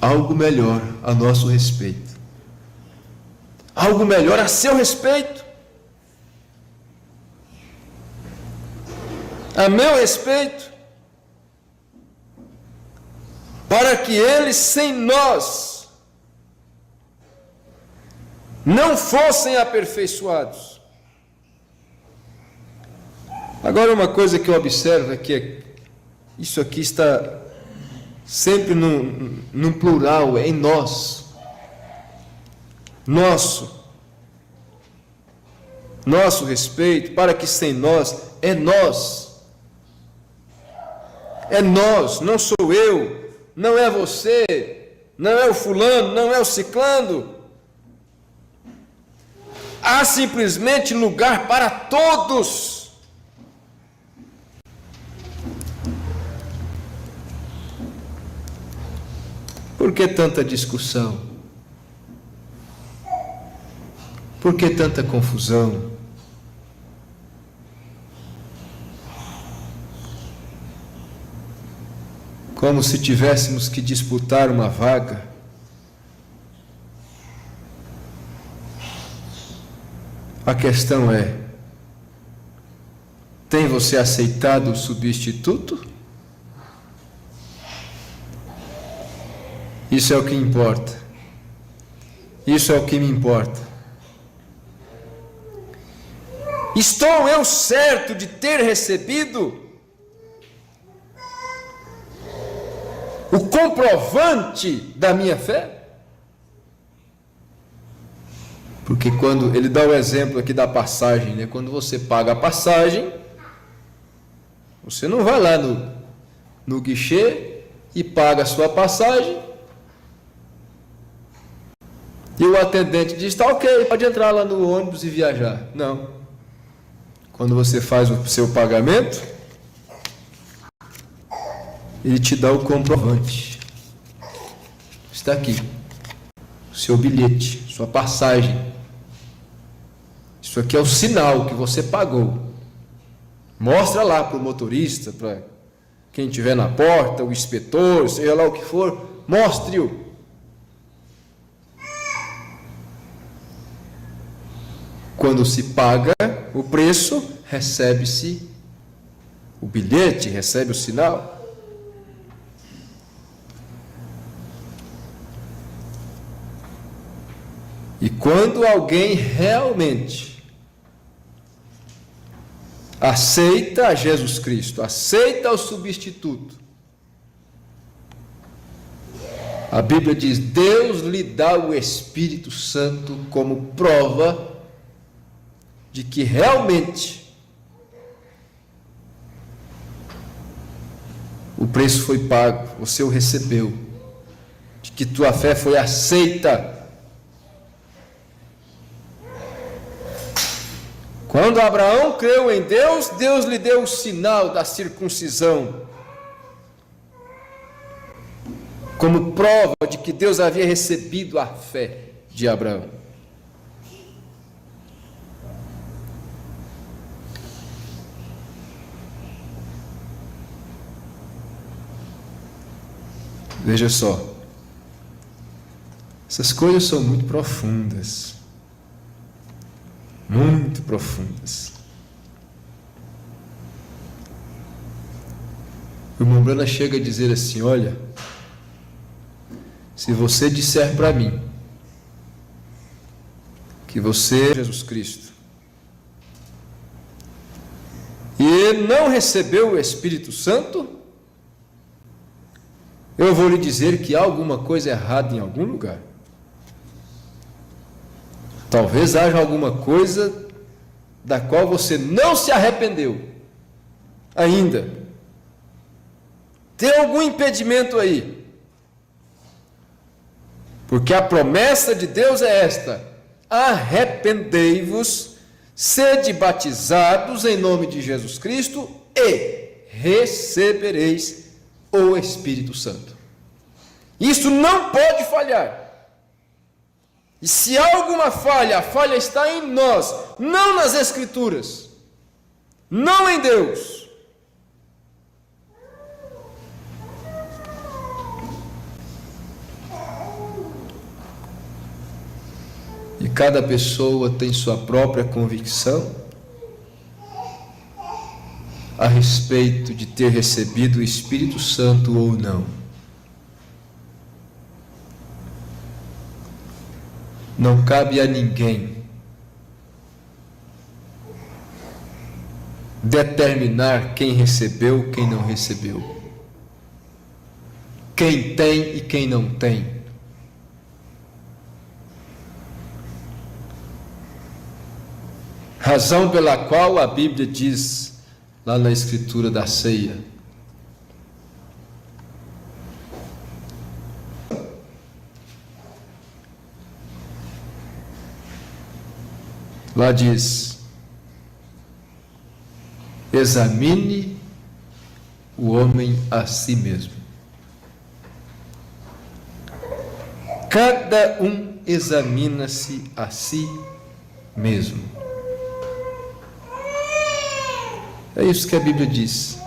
algo melhor a nosso respeito, algo melhor a seu respeito, a meu respeito, para que eles sem nós não fossem aperfeiçoados. Agora, uma coisa que eu observo é que isso aqui está sempre num plural, é em nós, nosso respeito, para que sem nós, é nós, não sou eu, não é você, não é o fulano, não é o ciclano. Há simplesmente lugar para todos. Por que tanta discussão? Por que tanta confusão? Como se tivéssemos que disputar uma vaga. A questão é: tem você aceitado o substituto? Isso é o que importa. Isso é o que me importa. Estou eu certo de ter recebido o comprovante da minha fé? Porque quando ele dá o exemplo aqui da passagem, né? Quando você paga a passagem, você não vai lá no guichê e paga a sua passagem e o atendente diz: está ok, pode entrar lá no ônibus e viajar. Não. Quando você faz o seu pagamento, ele te dá o comprovante. Está aqui, o seu bilhete, sua passagem. Isso aqui é o sinal que você pagou. Mostra lá para o motorista, para quem estiver na porta, o inspetor, seja lá o que for, mostre-o. Quando se paga, o preço, recebe-se o bilhete, recebe o sinal. E quando alguém realmente aceita Jesus Cristo, aceita o substituto, a Bíblia diz: Deus lhe dá o Espírito Santo como prova de que realmente o preço foi pago, você o recebeu, de que tua fé foi aceita. Quando Abraão creu em Deus, Deus lhe deu o sinal da circuncisão, como prova de que Deus havia recebido a fé de Abraão. Veja só, essas coisas são muito profundas. Muito profundas. O irmão Brana chega a dizer assim: olha, se você disser para mim que você é Jesus Cristo e não recebeu o Espírito Santo, eu vou lhe dizer que há alguma coisa errada em algum lugar. Talvez haja alguma coisa da qual você não se arrependeu ainda. Tem algum impedimento aí. Porque a promessa de Deus é esta: arrependei-vos, sede batizados em nome de Jesus Cristo e recebereis o Espírito Santo. Isso não pode falhar. E se há alguma falha, a falha está em nós, não nas Escrituras, não em Deus. E cada pessoa tem sua própria convicção a respeito de ter recebido o Espírito Santo ou não. Não cabe a ninguém determinar quem recebeu, quem não recebeu, quem tem e quem não tem. Razão pela qual a Bíblia diz lá na Escritura da ceia: lá diz: examine o homem a si mesmo. Cada um examina-se a si mesmo. É isso que a Bíblia diz.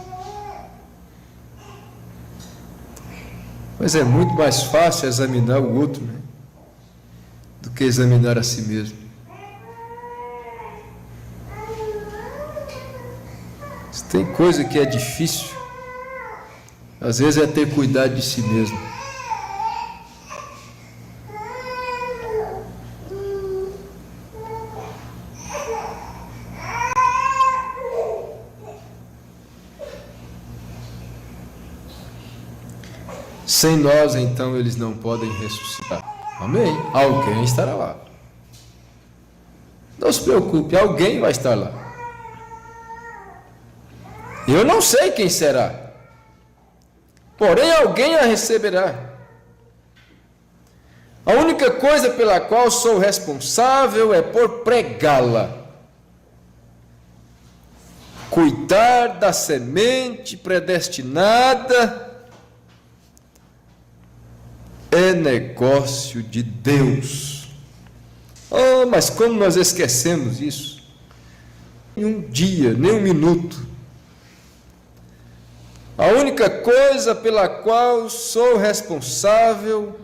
Mas é muito mais fácil examinar o outro, né, do que examinar a si mesmo. Tem coisa que é difícil, às vezes é ter cuidado de si mesmo. Sem nós, então, eles não podem ressuscitar. Amém? Alguém estará lá. Não se preocupe, alguém vai estar lá. Eu não sei quem será, porém alguém a receberá. A única coisa pela qual sou responsável é por pregá-la, cuidar da semente predestinada. É negócio de Deus. Oh, mas como nós esquecemos isso? Nem um dia, nem um minuto. A única coisa pela qual sou responsável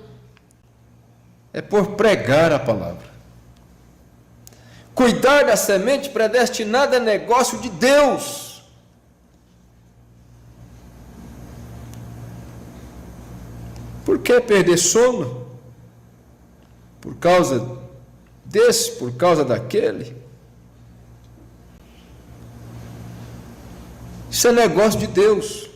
é por pregar a palavra, Cuidar da semente predestinada é negócio de Deus. Por que perder sono? Por causa desse, por causa daquele? Isso é negócio de Deus.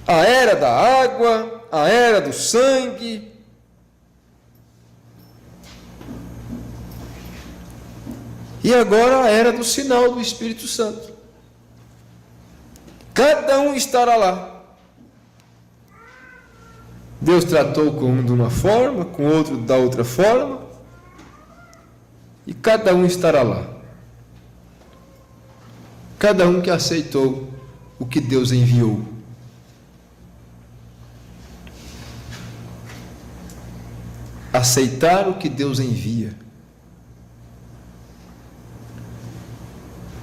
A era da água, a era do sangue. E agora a era do sinal do Espírito Santo. Cada um estará lá. Deus tratou com um de uma forma, com outro da outra forma, e cada um estará lá. Cada um que aceitou o que Deus enviou. Aceitar o que Deus envia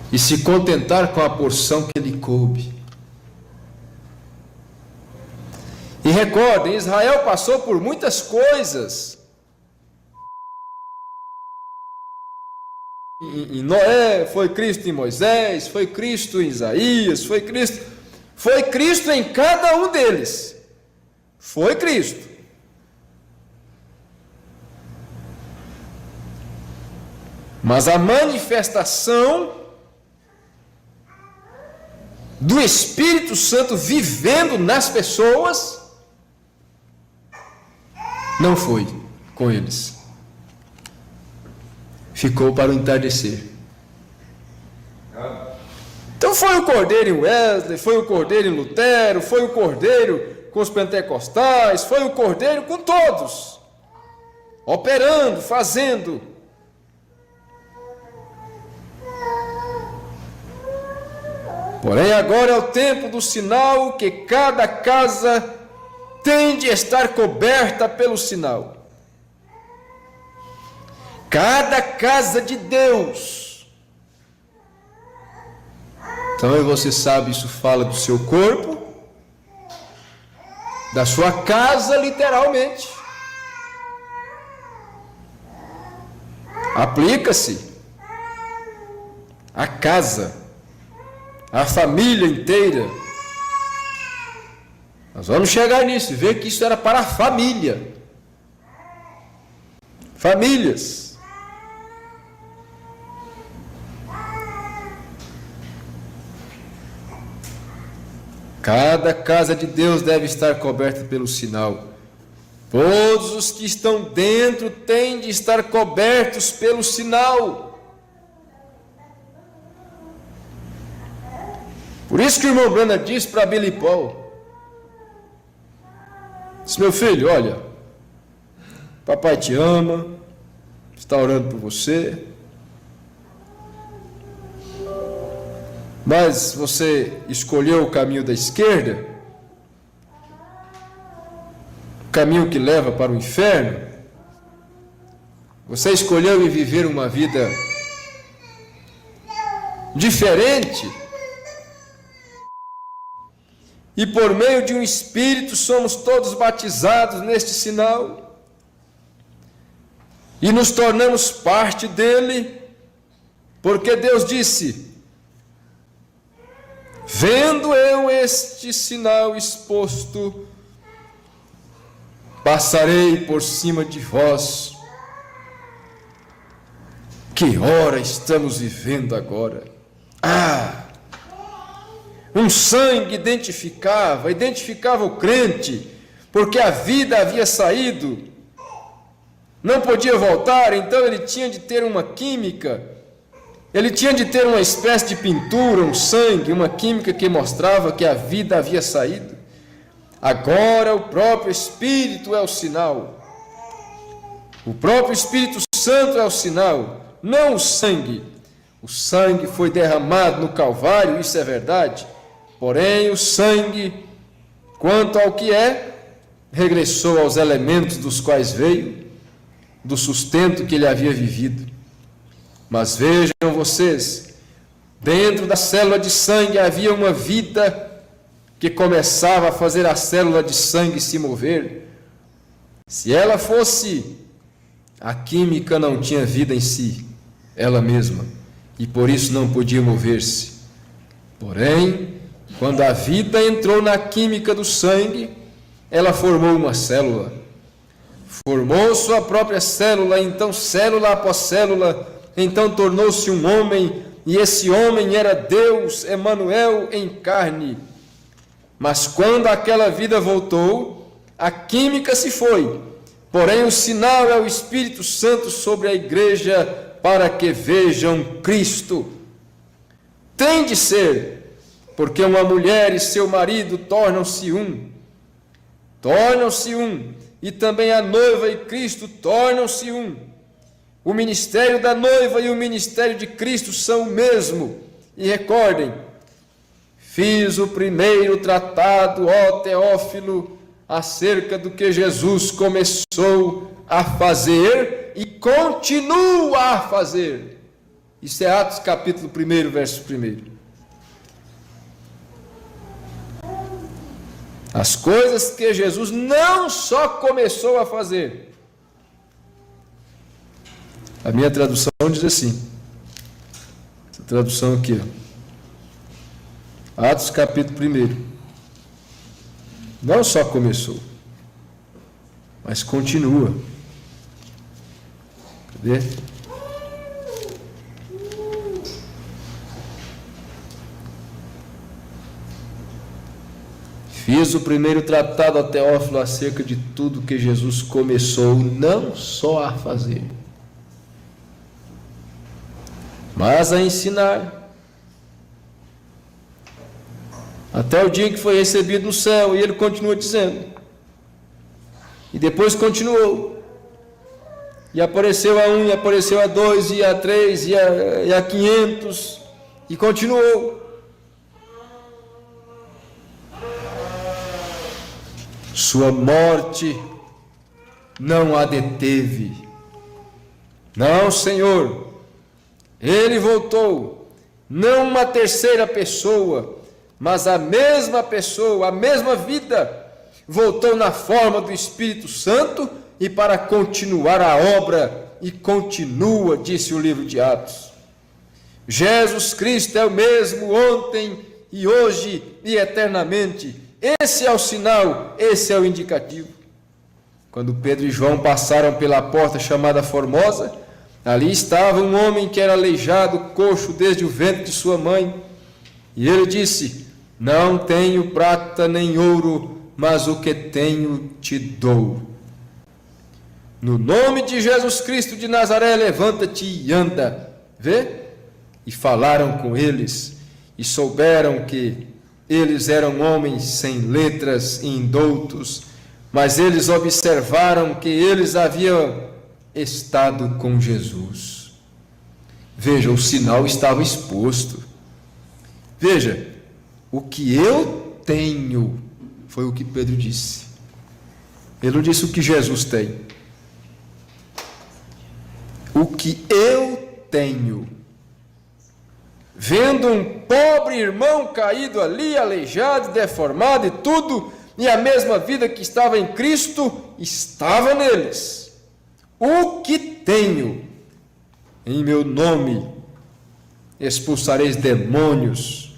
e se contentar com a porção que lhe coube. E recordem, Israel passou por muitas coisas. Em Noé, foi Cristo em Moisés, foi Cristo em Isaías, foi Cristo em cada um deles. Foi Cristo. Mas a manifestação do Espírito Santo vivendo nas pessoas não foi com eles. Ficou para o entardecer. Então foi o Cordeiro em Wesley, foi o Cordeiro em Lutero, foi o Cordeiro com os pentecostais, foi o Cordeiro com todos, operando, fazendo. Porém, agora é o tempo do sinal, que cada casa tem de estar coberta pelo sinal. Cada casa de Deus. Então, você sabe, isso fala do seu corpo, da sua casa, literalmente. Aplica-se a casa, a família inteira. Nós vamos chegar nisso e ver que isso era para a família. Famílias. Cada casa de Deus deve estar coberta pelo sinal. Todos os que estão dentro têm de estar cobertos pelo sinal. Por isso que o irmão Branham disse para Billy Paul, disse: meu filho, olha, papai te ama, está orando por você, mas você escolheu o caminho da esquerda, o caminho que leva para o inferno. Você escolheu viver uma vida diferente. E por meio de um Espírito somos todos batizados neste sinal e nos tornamos parte dele, porque Deus disse: vendo eu este sinal exposto, passarei por cima de vós. Que hora estamos vivendo agora? Um sangue identificava o crente, porque a vida havia saído, não podia voltar, então ele tinha de ter uma química, ele tinha de ter uma espécie de pintura, um sangue, uma química que mostrava que a vida havia saído. Agora o próprio Espírito é o sinal, o próprio Espírito Santo é o sinal, não o sangue. O sangue foi derramado no Calvário, isso é verdade. Porém, o sangue, quanto ao que é, regressou aos elementos dos quais veio, do sustento que ele havia vivido. Mas vejam vocês, dentro da célula de sangue havia uma vida que começava a fazer a célula de sangue se mover. Se ela fosse, a química não tinha vida em si, ela mesma, e por isso não podia mover-se. Porém, quando a vida entrou na química do sangue, ela formou uma célula. Formou sua própria célula, então célula após célula, então tornou-se um homem, e esse homem era Deus, Emanuel em carne. Mas quando aquela vida voltou, a química se foi, porém o sinal é o Espírito Santo sobre a igreja, para que vejam Cristo. Tem de ser, porque uma mulher e seu marido tornam-se um, e também a noiva e Cristo tornam-se um. O ministério da noiva e o ministério de Cristo são o mesmo. E recordem, fiz o primeiro tratado, ó Teófilo, acerca do que Jesus começou a fazer e continua a fazer. Isso é Atos capítulo 1, verso 1. As coisas que Jesus não só começou a fazer. A minha tradução diz assim, essa tradução aqui, ó. Atos capítulo 1. Não só começou, mas continua. Cadê? Fiz o primeiro tratado a Teófilo acerca de tudo que Jesus começou não só a fazer, mas a ensinar, até o dia em que foi recebido no céu. E ele continua dizendo, e depois continuou, e apareceu a 1, e apareceu a 2, e a 3, e a 500, e continuou. Sua morte não a deteve. Não, Senhor, ele voltou, não uma terceira pessoa, mas a mesma pessoa, a mesma vida, voltou na forma do Espírito Santo e para continuar a obra, e continua, disse o livro de Atos. Jesus Cristo é o mesmo ontem e hoje e eternamente. Esse é o sinal, esse é o indicativo. Quando Pedro e João passaram pela porta chamada Formosa, ali estava um homem que era aleijado, coxo desde o ventre de sua mãe. E ele disse: não tenho prata nem ouro, mas o que tenho te dou. No nome de Jesus Cristo de Nazaré, levanta-te e anda. Vê? E falaram com eles, e souberam que eles eram homens sem letras e indoutos, mas eles observaram que eles haviam estado com Jesus. Veja, o sinal estava exposto. Veja, o que eu tenho, foi o que Pedro disse. Ele não disse o que Jesus tem. O que eu tenho. Vendo um pobre irmão caído ali, aleijado, deformado e tudo, e a mesma vida que estava em Cristo, estava neles. O que tenho, em meu nome, expulsareis demônios,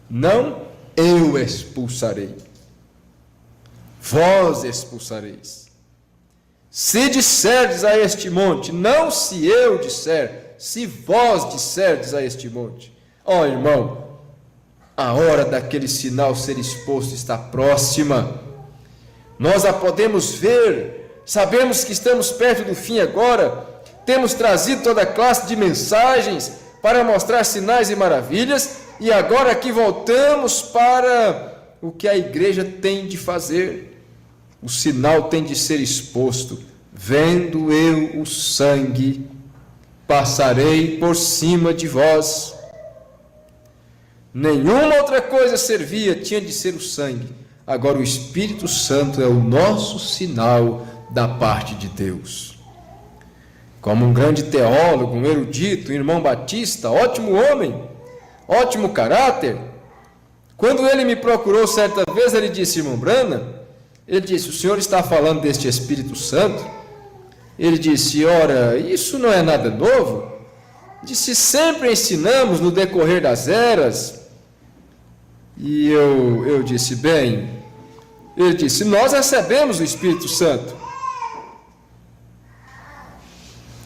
não eu expulsarei, vós expulsareis. Se disserdes a este monte, não se eu disser, se vós disserdes a este monte. Ó irmão, a hora daquele sinal ser exposto está próxima. Nós a podemos ver, sabemos que estamos perto do fim agora. Temos trazido toda classe de mensagens para mostrar sinais e maravilhas, e agora aqui voltamos para o que a igreja tem de fazer. O sinal tem de ser exposto. Vendo eu o sangue, passarei por cima de vós. Nenhuma outra coisa servia, tinha de ser o sangue. Agora o Espírito Santo é o nosso sinal da parte de Deus. Como um grande teólogo, um erudito, um irmão batista, ótimo homem, ótimo caráter, Quando ele me procurou certa vez, ele disse: irmão Branham, ele disse: o senhor está falando deste Espírito Santo? Ele disse: ora, isso não é nada novo. Disse: sempre ensinamos no decorrer das eras. E eu disse: bem. Ele disse: nós recebemos o Espírito Santo.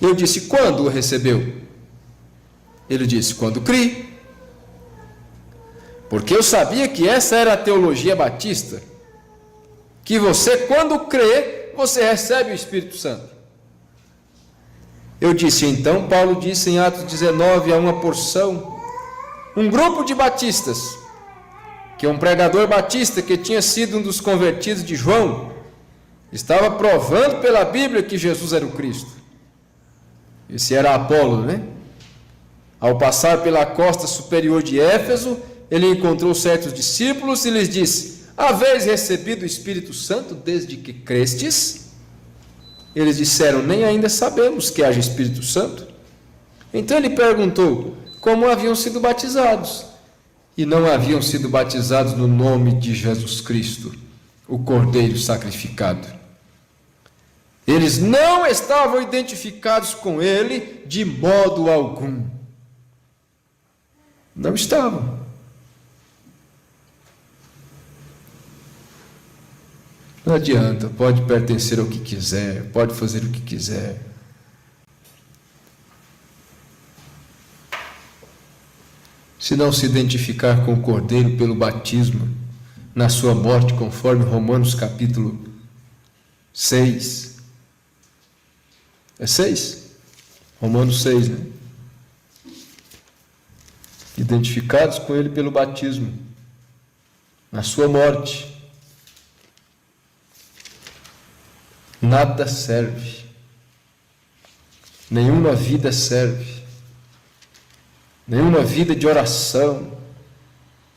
Eu disse: quando o recebeu? Ele disse: quando criei. Porque eu sabia que essa era a teologia batista, que você, quando crê, você recebe o Espírito Santo. Eu disse: então, Paulo disse em Atos 19, a uma porção, um grupo de batistas, que um pregador batista que tinha sido um dos convertidos de João, estava provando pela Bíblia que Jesus era o Cristo. Esse era Apolo, né? Ao passar pela costa superior de Éfeso, ele encontrou certos discípulos e lhes disse: haveis recebido o Espírito Santo desde que crestes? Eles disseram: nem ainda sabemos que haja Espírito Santo. Então ele perguntou como haviam sido batizados. E não haviam sido batizados no nome de Jesus Cristo, o Cordeiro sacrificado. Eles não estavam identificados com ele de modo algum. Não estavam. Não adianta, pode pertencer ao que quiser, pode fazer o que quiser. Se não se identificar com o Cordeiro pelo batismo, na sua morte, conforme Romanos capítulo 6. É 6? Romanos 6, né? Identificados com ele pelo batismo, na sua morte, nada serve, nenhuma vida serve, nenhuma vida de oração,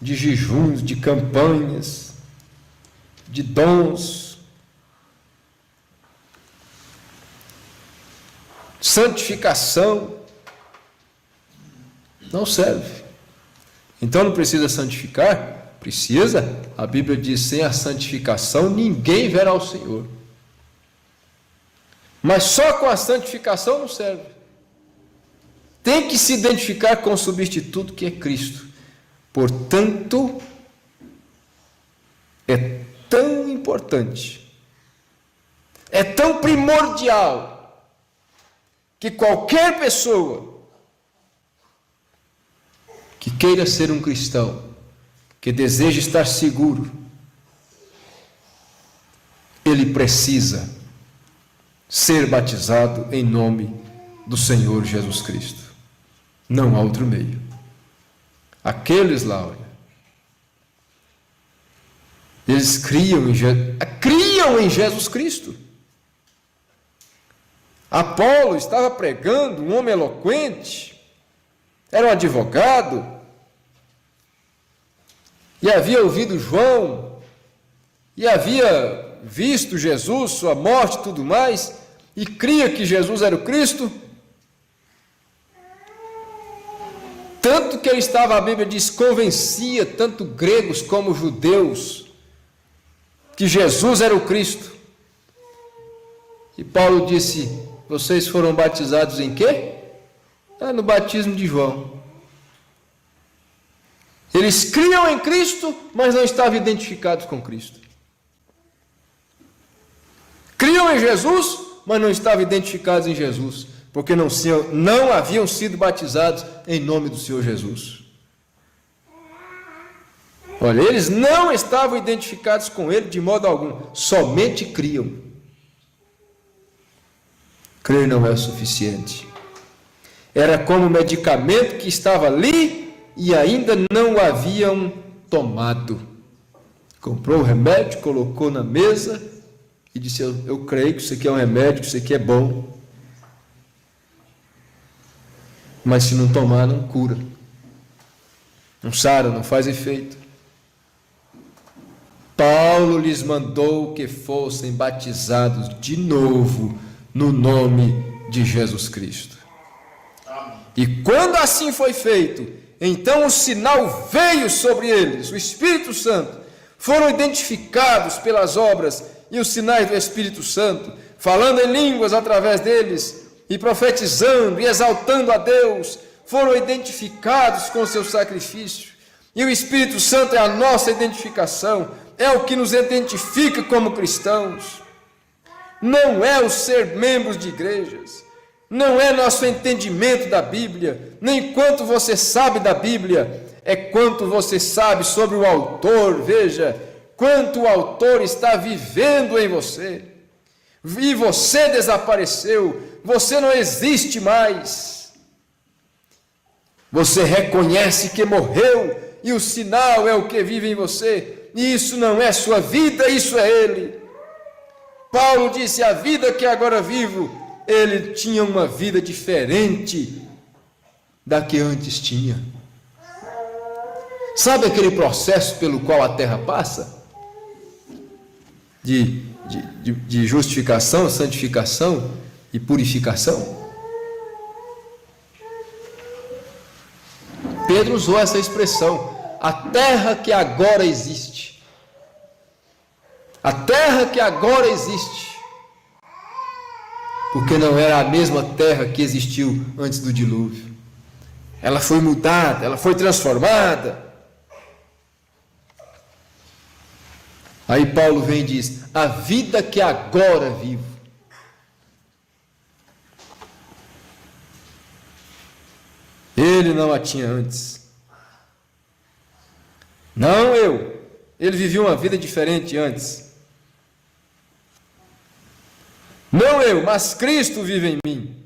de jejuns, de campanhas, de dons, santificação, não serve. Então não precisa santificar? Precisa. A Bíblia diz: sem a santificação ninguém verá o Senhor. Mas só com a santificação não serve. Tem que se identificar com o substituto que é Cristo. Portanto, é tão importante, é tão primordial, que qualquer pessoa que queira ser um cristão, que deseja estar seguro, ele precisa ser batizado em nome do Senhor Jesus Cristo. Não há outro meio. Aqueles lá, olha, eles criam em Jesus Cristo. Apolo estava pregando, um homem eloquente, era um advogado, e havia ouvido João, e havia visto Jesus, sua morte e tudo mais, e cria que Jesus era o Cristo. Tanto que ele estava, a Bíblia diz, convencia tanto gregos como judeus que Jesus era o Cristo. E Paulo disse: vocês foram batizados em quê? No batismo de João. Eles criam em Cristo, mas não estavam identificados com Cristo. Criam em Jesus, mas não estavam identificados em Jesus, porque não haviam sido batizados em nome do Senhor Jesus. Olha, eles não estavam identificados com Ele de modo algum, somente criam. Crer não é o suficiente. Era como um medicamento que estava ali e ainda não o haviam tomado. Comprou o remédio, colocou na mesa e disse: eu creio que isso aqui é um remédio, que isso aqui é bom. Mas se não tomar, não cura, não sara, não faz efeito. Paulo lhes mandou que fossem batizados de novo no nome de Jesus Cristo. E quando assim foi feito, então o sinal veio sobre eles, o Espírito Santo. Foram identificados pelas obras e os sinais do Espírito Santo, falando em línguas através deles, e profetizando e exaltando a Deus. Foram identificados com o seu sacrifício. E o Espírito Santo é a nossa identificação, é o que nos identifica como cristãos. Não é o ser membros de igrejas, não é nosso entendimento da Bíblia, nem quanto você sabe da Bíblia, é quanto você sabe sobre o autor. Veja, quanto o autor está vivendo em você. E você desapareceu, você não existe mais. Você reconhece que morreu, e o sinal é o que vive em você, e isso não é sua vida, isso é Ele. Paulo disse: a vida que agora vivo, ele tinha uma vida diferente da que antes tinha. Sabe aquele processo pelo qual a terra passa? De justificação, santificação e purificação? Pedro usou essa expressão, a terra que agora existe. A terra que agora existe. Porque não era a mesma terra que existiu antes do dilúvio. Ela foi mudada, ela foi transformada. Aí Paulo vem e diz: a vida que agora vivo. Ele não a tinha antes. Não eu. Ele vivia uma vida diferente antes. Não eu, mas Cristo vive em mim.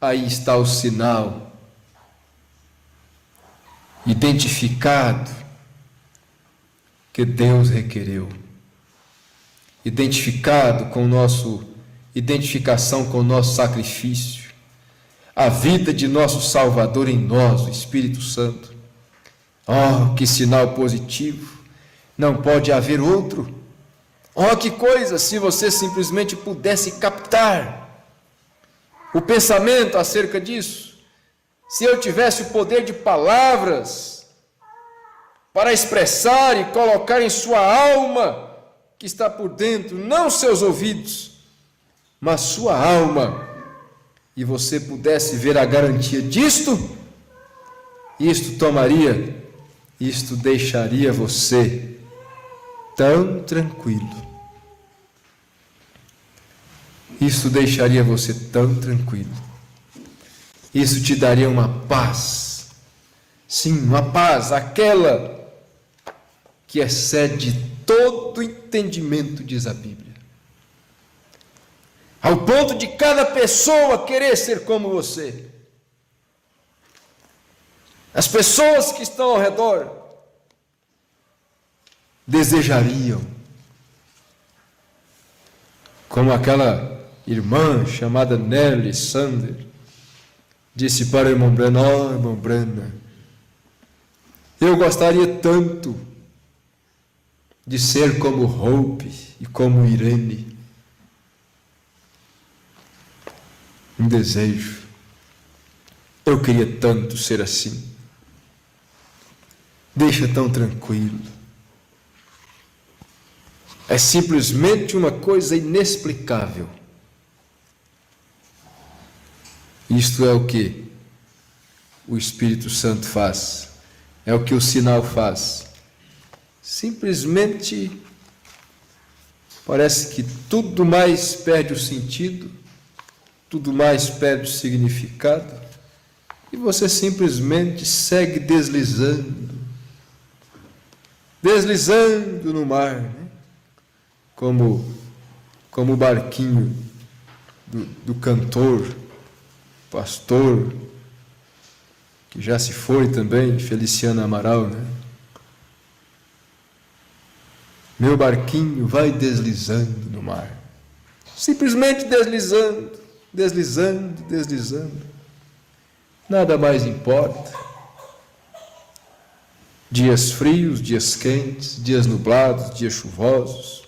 Aí está o sinal. Identificado que Deus requereu. Identificação com o nosso sacrifício. A vida de nosso Salvador em nós, o Espírito Santo. Oh, que sinal positivo! Não pode haver outro. Oh, que coisa, se você simplesmente pudesse captar o pensamento acerca disso. Se eu tivesse o poder de palavras para expressar e colocar em sua alma, que está por dentro, não seus ouvidos, mas sua alma, e você pudesse ver a garantia disto, isto deixaria você tão tranquilo. Isso deixaria você tão tranquilo. Isso te daria uma paz. Sim, uma paz, aquela que excede todo entendimento, diz a Bíblia. Ao ponto de cada pessoa querer ser como você. As pessoas que estão ao redor desejariam, como aquela irmã chamada Nelly Sander disse para o irmão Brana: oh, irmão Brana, eu gostaria tanto de ser como Hope e como Irene. Um desejo. Eu queria tanto ser assim. Deixa tão tranquilo. É simplesmente uma coisa inexplicável. Isto é o que o Espírito Santo faz. É o que o sinal faz. Simplesmente parece que tudo mais perde o sentido, tudo mais perde o significado, e você simplesmente segue deslizando no mar, né? Como o barquinho do cantor, pastor, que já se foi também, Feliciano Amaral, né? Meu barquinho vai deslizando no mar. Simplesmente deslizando. Nada mais importa. Dias frios, dias quentes, dias nublados, dias chuvosos.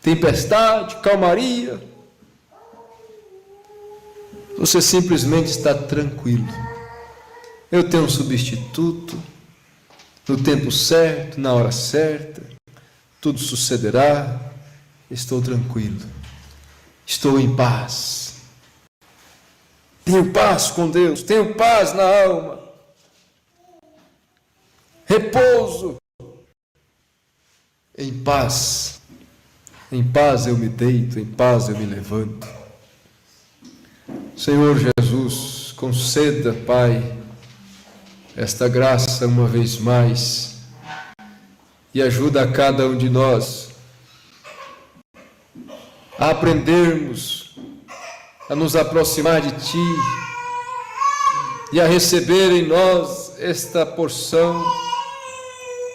Tempestade, calmaria. Você simplesmente está tranquilo. Eu tenho um substituto, no tempo certo, na hora certa, tudo sucederá, estou tranquilo, estou em paz. Tenho paz com Deus, tenho paz na alma, repouso, em paz eu me deito, em paz eu me levanto. Senhor Jesus, conceda, Pai, esta graça uma vez mais e ajuda a cada um de nós a aprendermos a nos aproximar de Ti e a receber em nós esta porção,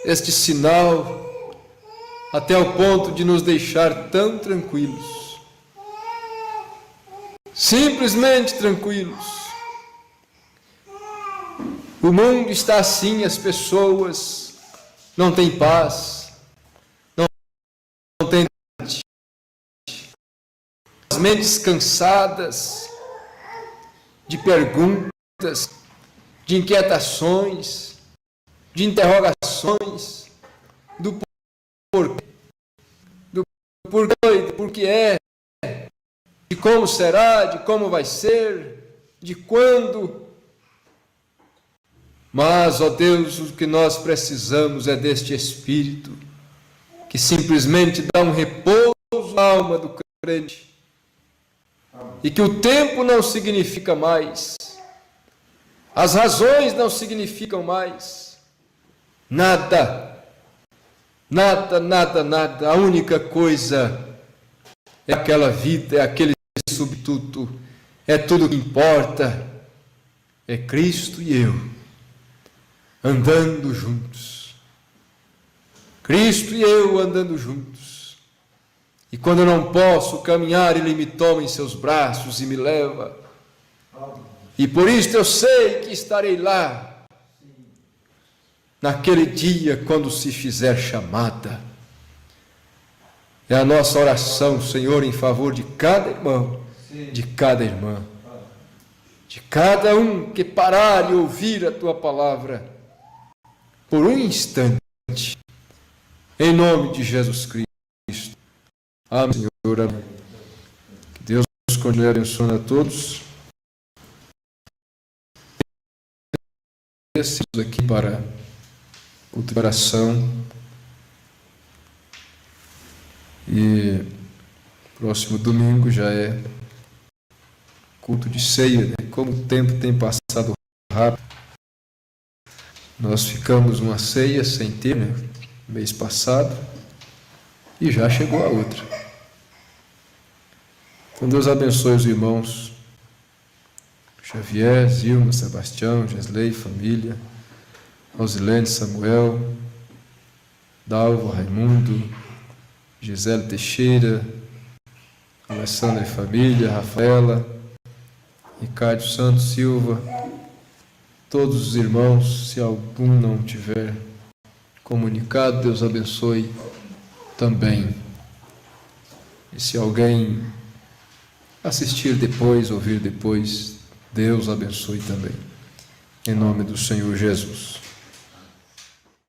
este sinal, até o ponto de nos deixar tão tranquilos, simplesmente tranquilos. O mundo está assim, as pessoas não têm paz, não têm as mentes cansadas de perguntas, de inquietações, de interrogações, do porquê, do porquê é, de como será, de como vai ser, de quando. Mas, ó Deus, o que nós precisamos é deste Espírito, que simplesmente dá um repouso à alma do crente, e que o tempo não significa mais, as razões não significam mais, nada, a única coisa é aquela vida, é aquele substituto, é tudo que importa, é Cristo e eu, andando juntos, Cristo e eu andando juntos, e quando eu não posso caminhar, Ele me toma em seus braços e me leva, e por isso eu sei que estarei lá, naquele dia quando se fizer chamada. É a nossa oração, Senhor, em favor de cada irmão, de cada irmã, de cada um que parar e ouvir a Tua palavra, por um instante, em nome de Jesus Cristo. Amém, Senhor. Amém. Que Deus nos continue abençoando a todos. Estamos aqui para culto de oração. E próximo domingo já é culto de ceia, né? Como o tempo tem passado rápido. Nós ficamos uma ceia sem ter, né? Mês passado, e já chegou a outra. Então Deus abençoe os irmãos Xavier, Zilma, Sebastião, Gesley, família, Rosilene, Samuel, Dalvo, Raimundo, Gisele Teixeira, Alessandra e família, Rafaela, Ricardo Santos Silva, todos os irmãos. Se algum não tiver comunicado, Deus abençoe também. E se alguém assistir depois, ouvir depois, Deus abençoe também. Em nome do Senhor Jesus.